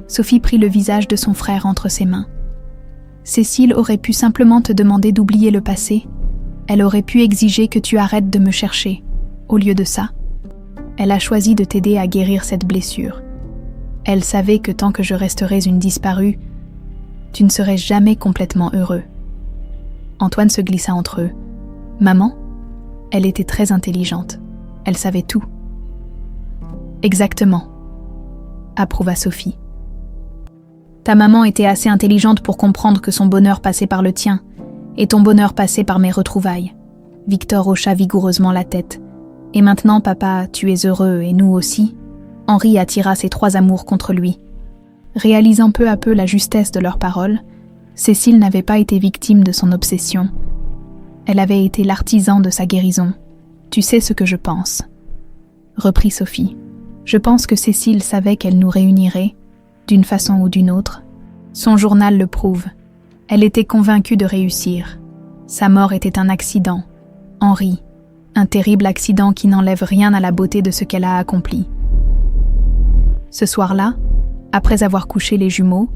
Sophie prit le visage de son frère entre ses mains. Cécile aurait pu simplement te demander d'oublier le passé. Elle aurait pu exiger que tu arrêtes de me chercher. Au lieu de ça, elle a choisi de t'aider à guérir cette blessure. Elle savait que tant que je resterais une disparue, tu ne serais jamais complètement heureux. Antoine se glissa entre eux. Maman, elle était très intelligente. Elle savait tout. Exactement, approuva Sophie. Ta maman était assez intelligente pour comprendre que son bonheur passait par le tien, et ton bonheur passait par mes retrouvailles. Victor hocha vigoureusement la tête. Et maintenant, papa, tu es heureux, et nous aussi. Henri attira ses trois amours contre lui. Réalisant peu à peu la justesse de leurs paroles, Cécile n'avait pas été victime de son obsession. Elle avait été l'artisan de sa guérison. Tu sais ce que je pense, reprit Sophie. Je pense que Cécile savait qu'elle nous réunirait, d'une façon ou d'une autre. Son journal le prouve. Elle était convaincue de réussir. Sa mort était un accident. Henri, un terrible accident qui n'enlève rien à la beauté de ce qu'elle a accompli. Ce soir-là, après avoir couché les jumeaux,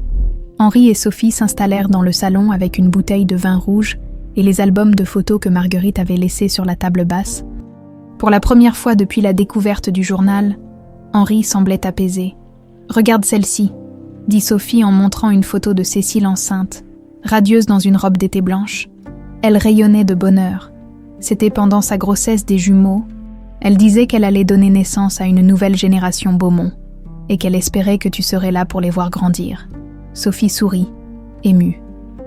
Henri et Sophie s'installèrent dans le salon avec une bouteille de vin rouge et les albums de photos que Marguerite avait laissés sur la table basse. Pour la première fois depuis la découverte du journal, Henri semblait apaisé. « Regarde celle-ci », dit Sophie en montrant une photo de Cécile enceinte, radieuse dans une robe d'été blanche. Elle rayonnait de bonheur. C'était pendant sa grossesse des jumeaux. Elle disait qu'elle allait donner naissance à une nouvelle génération Beaumont et qu'elle espérait que tu serais là pour les voir grandir. Sophie sourit, émue.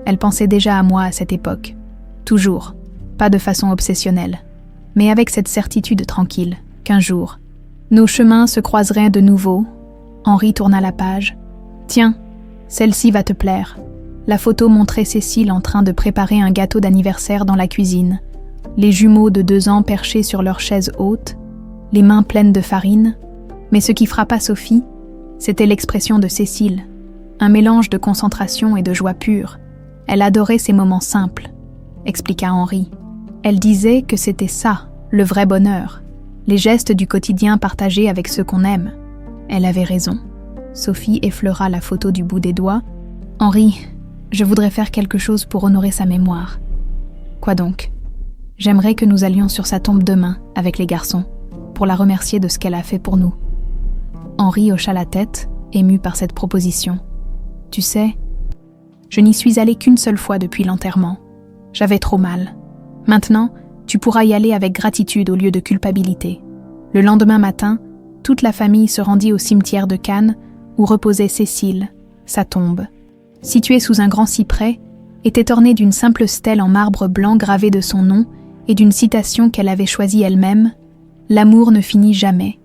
Elle pensait déjà à moi à cette époque. Toujours, pas de façon obsessionnelle, mais avec cette certitude tranquille qu'un jour, nos chemins se croiseraient de nouveau. Henri tourna la page. « Tiens, celle-ci va te plaire. » La photo montrait Cécile en train de préparer un gâteau d'anniversaire dans la cuisine. Les jumeaux de 2 ans perchés sur leur chaise haute, les mains pleines de farine. Mais ce qui frappa Sophie, c'était l'expression de Cécile, un mélange de concentration et de joie pure. Elle adorait ces moments simples, expliqua Henri. Elle disait que c'était ça, le vrai bonheur, les gestes du quotidien partagés avec ceux qu'on aime. Elle avait raison. Sophie effleura la photo du bout des doigts. « Henri, je voudrais faire quelque chose pour honorer sa mémoire. » « Quoi donc ? J'aimerais que nous allions sur sa tombe demain, avec les garçons, pour la remercier de ce qu'elle a fait pour nous. » Henri hocha la tête, ému par cette proposition. « Tu sais, je n'y suis allée qu'une seule fois depuis l'enterrement. J'avais trop mal. Maintenant, tu pourras y aller avec gratitude au lieu de culpabilité. » Le lendemain matin, toute la famille se rendit au cimetière de Cannes, où reposait Cécile, sa tombe. Située sous un grand cyprès, était ornée d'une simple stèle en marbre blanc gravée de son nom et d'une citation qu'elle avait choisie elle-même. « L'amour ne finit jamais. »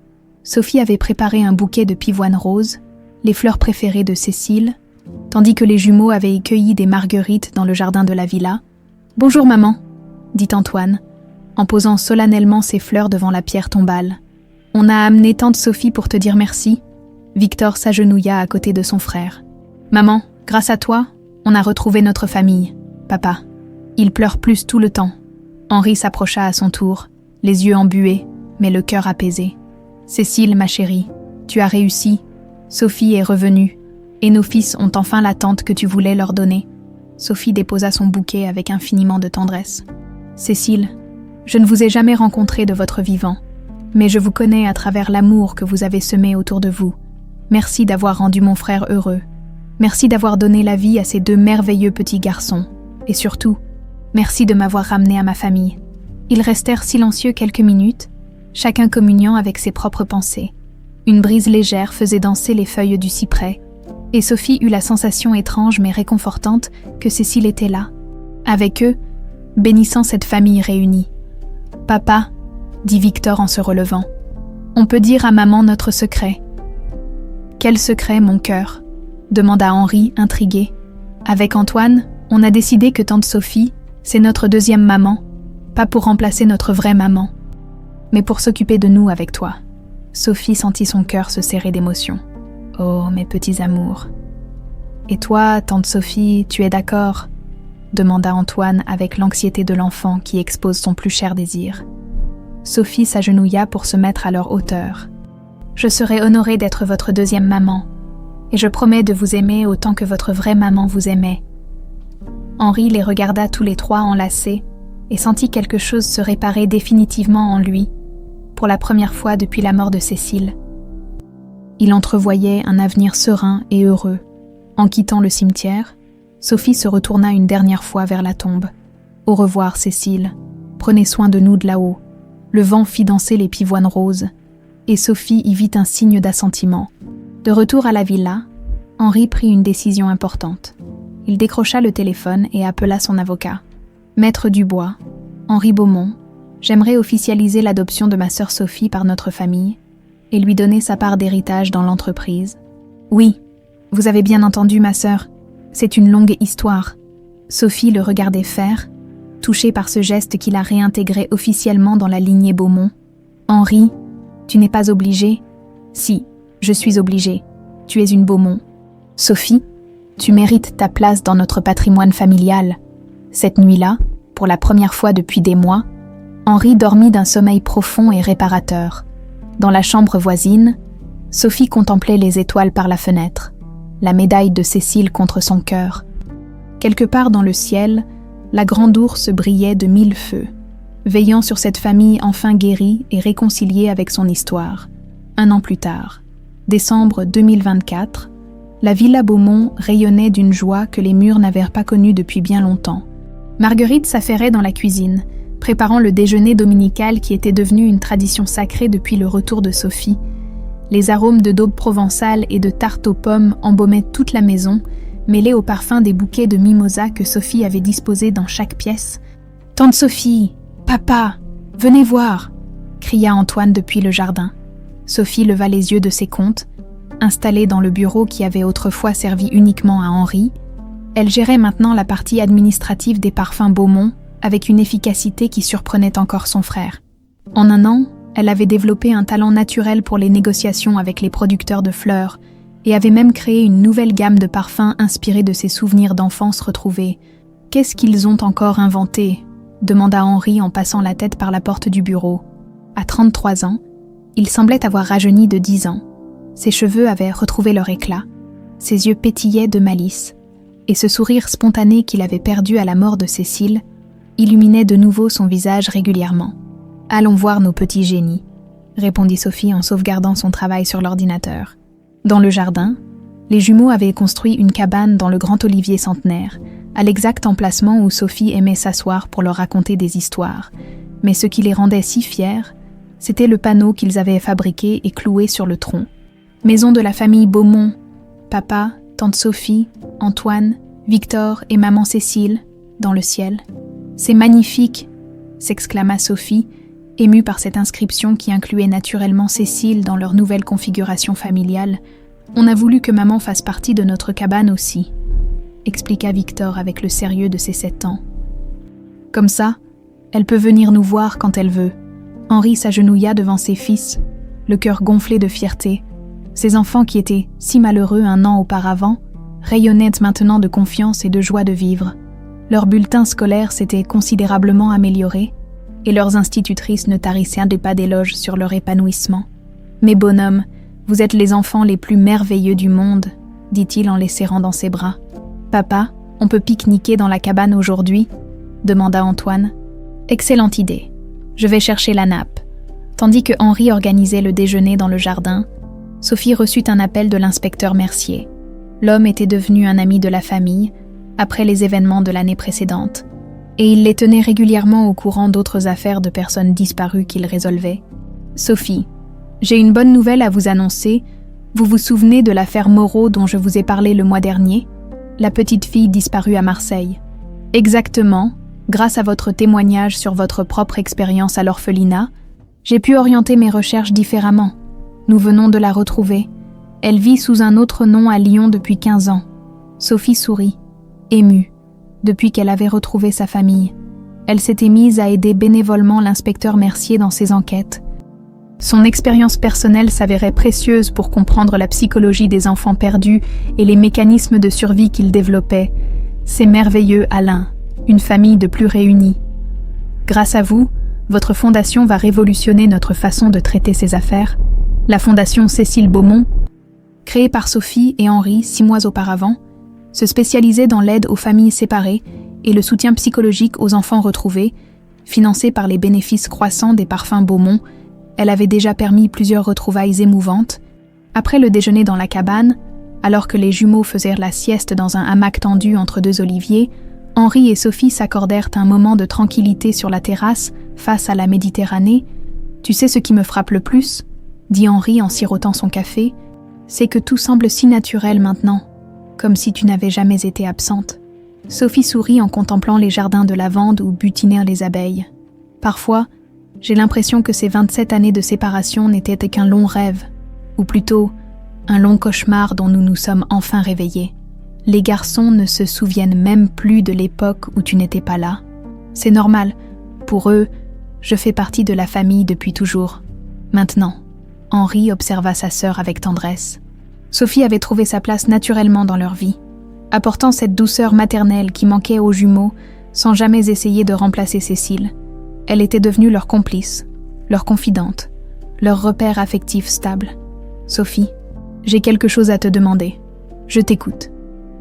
Sophie avait préparé un bouquet de pivoines roses, les fleurs préférées de Cécile, tandis que les jumeaux avaient cueilli des marguerites dans le jardin de la villa. « Bonjour maman », dit Antoine, en posant solennellement ses fleurs devant la pierre tombale. « On a amené tante Sophie pour te dire merci. » Victor s'agenouilla à côté de son frère. « Maman, grâce à toi, on a retrouvé notre famille. Papa, il pleure plus tout le temps. » Henri s'approcha à son tour, les yeux embués, mais le cœur apaisé. « Cécile, ma chérie, tu as réussi. Sophie est revenue, et nos fils ont enfin la tante que tu voulais leur donner. » Sophie déposa son bouquet avec infiniment de tendresse. « Cécile, je ne vous ai jamais rencontré de votre vivant, mais je vous connais à travers l'amour que vous avez semé autour de vous. Merci d'avoir rendu mon frère heureux. Merci d'avoir donné la vie à ces 2 merveilleux petits garçons. Et surtout, merci de m'avoir ramené à ma famille. » Ils restèrent silencieux quelques minutes, chacun communiant avec ses propres pensées. Une brise légère faisait danser les feuilles du cyprès, et Sophie eut la sensation étrange mais réconfortante que Cécile était là, avec eux, bénissant cette famille réunie. « Papa, » dit Victor en se relevant, « on peut dire à maman notre secret. » « Quel secret, mon cœur ?» demanda Henri, intrigué. « Avec Antoine, on a décidé que tante Sophie, c'est notre 2e maman, pas pour remplacer notre vraie maman, mais pour s'occuper de nous avec toi. » Sophie sentit son cœur se serrer d'émotion. « Oh, mes petits amours. »« Et toi, tante Sophie, tu es d'accord ?» demanda Antoine avec l'anxiété de l'enfant qui expose son plus cher désir. Sophie s'agenouilla pour se mettre à leur hauteur. « Je serai honorée d'être votre 2e maman, et je promets de vous aimer autant que votre vraie maman vous aimait. » Henri les regarda tous les 3 enlacés et sentit quelque chose se réparer définitivement en lui, pour la première fois depuis la mort de Cécile. Il entrevoyait un avenir serein et heureux. En quittant le cimetière, Sophie se retourna une dernière fois vers la tombe. « Au revoir, Cécile. Prenez soin de nous de là-haut. » Le vent fit danser les pivoines roses, et Sophie y vit un signe d'assentiment. De retour à la villa, Henri prit une décision importante. Il décrocha le téléphone et appela son avocat. « Maître Dubois, Henri Beaumont, j'aimerais officialiser l'adoption de ma sœur Sophie par notre famille et lui donner sa part d'héritage dans l'entreprise. » « Oui, vous avez bien entendu, ma sœur. C'est une longue histoire. Sophie le regardait faire, touchée par ce geste qui l'a réintégré officiellement dans la lignée Beaumont. Henri, tu n'es pas obligé. Si, je suis obligée. Tu es une Beaumont. Sophie, tu mérites ta place dans notre patrimoine familial. Cette nuit-là, pour la première fois depuis des mois, Henri dormit d'un sommeil profond et réparateur. Dans la chambre voisine, Sophie contemplait les étoiles par la fenêtre, la médaille de Cécile contre son cœur. Quelque part dans le ciel, la grande ours brillait de 1000 feux, veillant sur cette famille enfin guérie et réconciliée avec son histoire. 1 an plus tard, décembre 2024, la Villa Beaumont rayonnait d'une joie que les murs n'avaient pas connue depuis bien longtemps. Marguerite s'affairait dans la cuisine, préparant le déjeuner dominical qui était devenu une tradition sacrée depuis le retour de Sophie. Les arômes de daube provençale et de tarte aux pommes embaumaient toute la maison, mêlés au parfum des bouquets de mimosa que Sophie avait disposés dans chaque pièce. « Tante Sophie, papa, venez voir !» cria Antoine depuis le jardin. Sophie leva les yeux de ses comptes. Installée dans le bureau qui avait autrefois servi uniquement à Henri, elle gérait maintenant la partie administrative des parfums Beaumont avec une efficacité qui surprenait encore son frère. En 1 an, elle avait développé un talent naturel pour les négociations avec les producteurs de fleurs et avait même créé une nouvelle gamme de parfums inspirés de ses souvenirs d'enfance retrouvés. « Qu'est-ce qu'ils ont encore inventé ?» demanda Henri en passant la tête par la porte du bureau. À 33 ans, il semblait avoir rajeuni de 10 ans. Ses cheveux avaient retrouvé leur éclat, ses yeux pétillaient de malice, et ce sourire spontané qu'il avait perdu à la mort de Cécile illuminait de nouveau son visage régulièrement. « Allons voir nos petits génies », répondit Sophie en sauvegardant son travail sur l'ordinateur. Dans le jardin, les jumeaux avaient construit une cabane dans le grand olivier centenaire, à l'exact emplacement où Sophie aimait s'asseoir pour leur raconter des histoires. Mais ce qui les rendait si fiers, c'était le panneau qu'ils avaient fabriqué et cloué sur le tronc. Maison de la famille Beaumont, papa, tante Sophie, Antoine, Victor et maman Cécile, dans le ciel. « C'est magnifique !» s'exclama Sophie, émue par cette inscription qui incluait naturellement Cécile dans leur nouvelle configuration familiale. « On a voulu que maman fasse partie de notre cabane aussi », expliqua Victor avec le sérieux de ses 7 ans. « Comme ça, elle peut venir nous voir quand elle veut. » Henri s'agenouilla devant ses fils, le cœur gonflé de fierté. Ces enfants qui étaient si malheureux 1 an auparavant rayonnaient maintenant de confiance et de joie de vivre. Leur bulletin scolaire s'était considérablement amélioré et leurs institutrices ne tarissaient pas d'éloges sur leur épanouissement. « Mes bonhommes, vous êtes les enfants les plus merveilleux du monde, » dit-il en les serrant dans ses bras. « Papa, on peut pique-niquer dans la cabane aujourd'hui ?» demanda Antoine. « Excellente idée. Je vais chercher la nappe. » Tandis que Henri organisait le déjeuner dans le jardin, Sophie reçut un appel de l'inspecteur Mercier. L'homme était devenu un ami de la famille, après les événements de l'année précédente, et il les tenait régulièrement au courant d'autres affaires de personnes disparues qu'il résolvait. « Sophie, j'ai une bonne nouvelle à vous annoncer. Vous vous souvenez de l'affaire Moreau dont je vous ai parlé le mois dernier? La petite fille disparue à Marseille. Exactement, grâce à votre témoignage sur votre propre expérience à l'orphelinat, j'ai pu orienter mes recherches différemment. Nous venons de la retrouver. Elle vit sous un autre nom à Lyon depuis 15 ans. » Sophie sourit, émue, depuis qu'elle avait retrouvé sa famille. Elle s'était mise à aider bénévolement l'inspecteur Mercier dans ses enquêtes. Son expérience personnelle s'avérait précieuse pour comprendre la psychologie des enfants perdus et les mécanismes de survie qu'ils développaient. C'est merveilleux, Alain, une famille de plus réunie. Grâce à vous, votre fondation va révolutionner notre façon de traiter ces affaires. La fondation Cécile Beaumont, créée par Sophie et Henri 6 mois auparavant, se spécialisait dans l'aide aux familles séparées et le soutien psychologique aux enfants retrouvés. Financée par les bénéfices croissants des parfums Beaumont, elle avait déjà permis plusieurs retrouvailles émouvantes. Après le déjeuner dans la cabane, alors que les jumeaux faisaient la sieste dans un hamac tendu entre 2 oliviers, Henri et Sophie s'accordèrent un moment de tranquillité sur la terrasse face à la Méditerranée. « Tu sais ce qui me frappe le plus ?» dit Henri en sirotant son café. « C'est que tout semble si naturel maintenant, comme si tu n'avais jamais été absente. » Sophie sourit en contemplant les jardins de lavande où butinèrent les abeilles. « Parfois, j'ai l'impression que ces 27 années de séparation n'étaient qu'un long rêve, ou plutôt un long cauchemar dont nous nous sommes enfin réveillés. Les garçons ne se souviennent même plus de l'époque où tu n'étais pas là. C'est normal. Pour eux, je fais partie de la famille depuis toujours. Maintenant, Henri observa sa sœur avec tendresse. Sophie avait trouvé sa place naturellement dans leur vie, apportant cette douceur maternelle qui manquait aux jumeaux sans jamais essayer de remplacer Cécile. Elle était devenue leur complice, leur confidente, leur repère affectif stable. Sophie, j'ai quelque chose à te demander. Je t'écoute.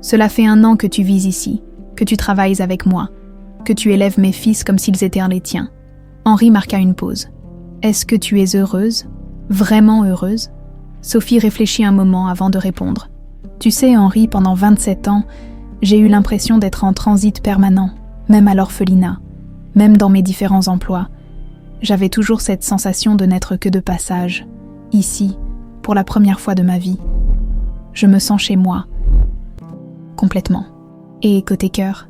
Cela fait 1 an que tu vis ici, que tu travailles avec moi, que tu élèves mes fils comme s'ils étaient les tiens. Henri marqua une pause. Est-ce que tu es heureuse? Vraiment heureuse? Sophie réfléchit un moment avant de répondre. Tu sais, Henri, pendant 27 ans, j'ai eu l'impression d'être en transit permanent, même à l'orphelinat, même dans mes différents emplois. J'avais toujours cette sensation de n'être que de passage, ici, pour la première fois de ma vie. Je me sens chez moi. Complètement. Et côté cœur,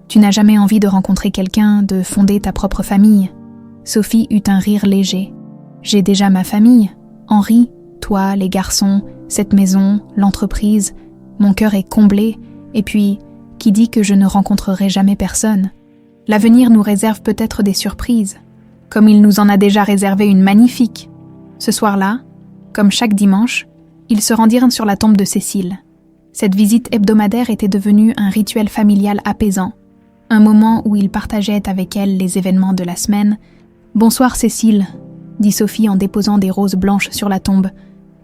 tu n'as jamais envie de rencontrer quelqu'un, de fonder ta propre famille? Sophie eut un rire léger. J'ai déjà ma famille. Henri, toi, les garçons, cette maison, l'entreprise. Mon cœur est comblé. Et puis, qui dit que je ne rencontrerai jamais personne? L'avenir nous réserve peut-être des surprises, comme il nous en a déjà réservé une magnifique. Ce soir-là, comme chaque dimanche, ils se rendirent sur la tombe de Cécile. Cette visite hebdomadaire était devenue un rituel familial apaisant, un moment où ils partageaient avec elle les événements de la semaine. « Bonsoir Cécile », dit Sophie en déposant des roses blanches sur la tombe.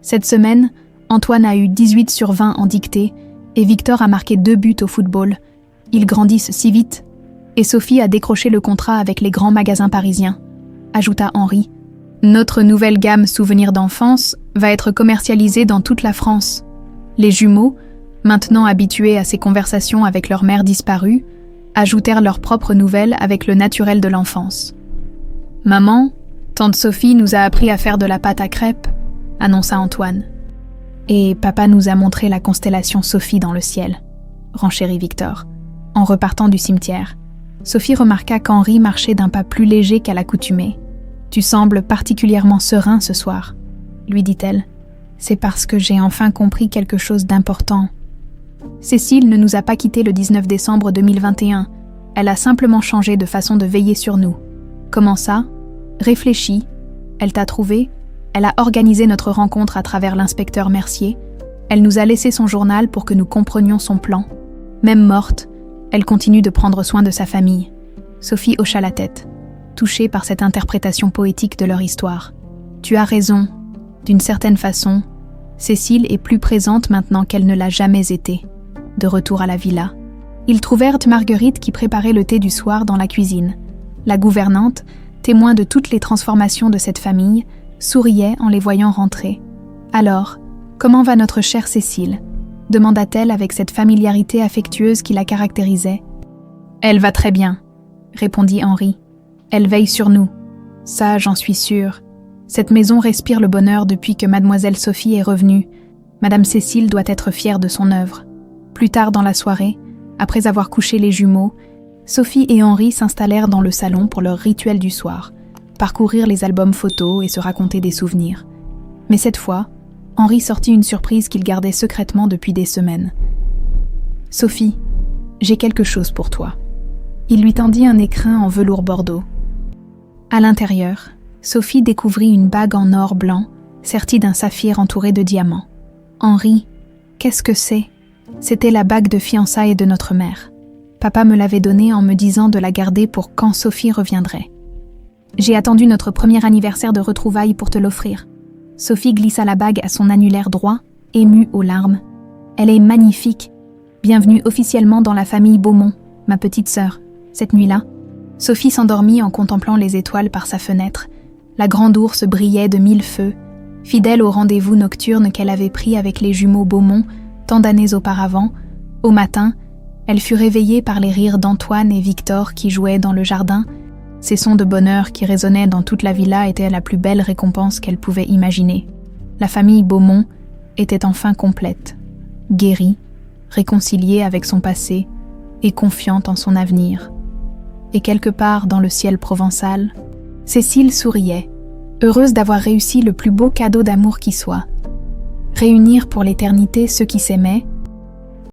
Cette semaine, Antoine a eu 18 sur 20 en dictée et Victor a marqué 2 buts au football. Ils grandissent si vite. Et Sophie a décroché le contrat avec les grands magasins parisiens, ajouta Henri. Notre nouvelle gamme Souvenirs d'enfance va être commercialisée dans toute la France. Les jumeaux, maintenant habitués à ces conversations avec leur mère disparue, ajoutèrent leurs propres nouvelles avec le naturel de l'enfance. « Maman, tante Sophie nous a appris à faire de la pâte à crêpes », annonça Antoine. « Et papa nous a montré la constellation Sophie dans le ciel », renchérit Victor, en repartant du cimetière. Sophie remarqua qu'Henri marchait d'un pas plus léger qu'à l'accoutumée. « Tu sembles particulièrement serein ce soir », lui dit-elle. « C'est parce que j'ai enfin compris quelque chose d'important. Cécile ne nous a pas quittés le 19 décembre 2021. Elle a simplement changé de façon de veiller sur nous. Comment ça? Réfléchis. Elle t'a trouvé. Elle a organisé notre rencontre à travers l'inspecteur Mercier. Elle nous a laissé son journal pour que nous comprenions son plan. Même morte, elle continue de prendre soin de sa famille. » Sophie hocha la tête, touchée par cette interprétation poétique de leur histoire. « Tu as raison. D'une certaine façon, Cécile est plus présente maintenant qu'elle ne l'a jamais été. » De retour à la villa, ils trouvèrent Marguerite qui préparait le thé du soir dans la cuisine. La gouvernante, témoin de toutes les transformations de cette famille, souriait en les voyant rentrer. « Alors, comment va notre chère Cécile ?» demanda-t-elle avec cette familiarité affectueuse qui la caractérisait. « Elle va très bien, » répondit Henri. « Elle veille sur nous. Ça, j'en suis sûre. Cette maison respire le bonheur depuis que mademoiselle Sophie est revenue. Madame Cécile doit être fière de son œuvre. » Plus tard dans la soirée, après avoir couché les jumeaux, Sophie et Henri s'installèrent dans le salon pour leur rituel du soir, parcourir les albums photos et se raconter des souvenirs. Mais cette fois, Henri sortit une surprise qu'il gardait secrètement depuis des semaines. « Sophie, j'ai quelque chose pour toi. » Il lui tendit un écrin en velours bordeaux. À l'intérieur, Sophie découvrit une bague en or blanc, sertie d'un saphir entouré de diamants. « Henri, qu'est-ce que c'est ?» C'était la bague de fiançailles de notre mère. Papa me l'avait donnée en me disant de la garder pour quand Sophie reviendrait. J'ai attendu notre premier anniversaire de retrouvailles pour te l'offrir. Sophie glissa la bague à son annulaire droit, émue aux larmes. Elle est magnifique. Bienvenue officiellement dans la famille Beaumont, ma petite sœur. Cette nuit-là, Sophie s'endormit en contemplant les étoiles par sa fenêtre. La grande ours brillait de 1000 feux, fidèle au rendez-vous nocturne qu'elle avait pris avec les jumeaux Beaumont tant d'années auparavant. Au matin, elle fut réveillée par les rires d'Antoine et Victor qui jouaient dans le jardin. Ces sons de bonheur qui résonnaient dans toute la villa étaient la plus belle récompense qu'elle pouvait imaginer. La famille Beaumont était enfin complète, guérie, réconciliée avec son passé et confiante en son avenir. Et quelque part dans le ciel provençal, Cécile souriait, heureuse d'avoir réussi le plus beau cadeau d'amour qui soit. Réunir pour l'éternité ceux qui s'aimaient,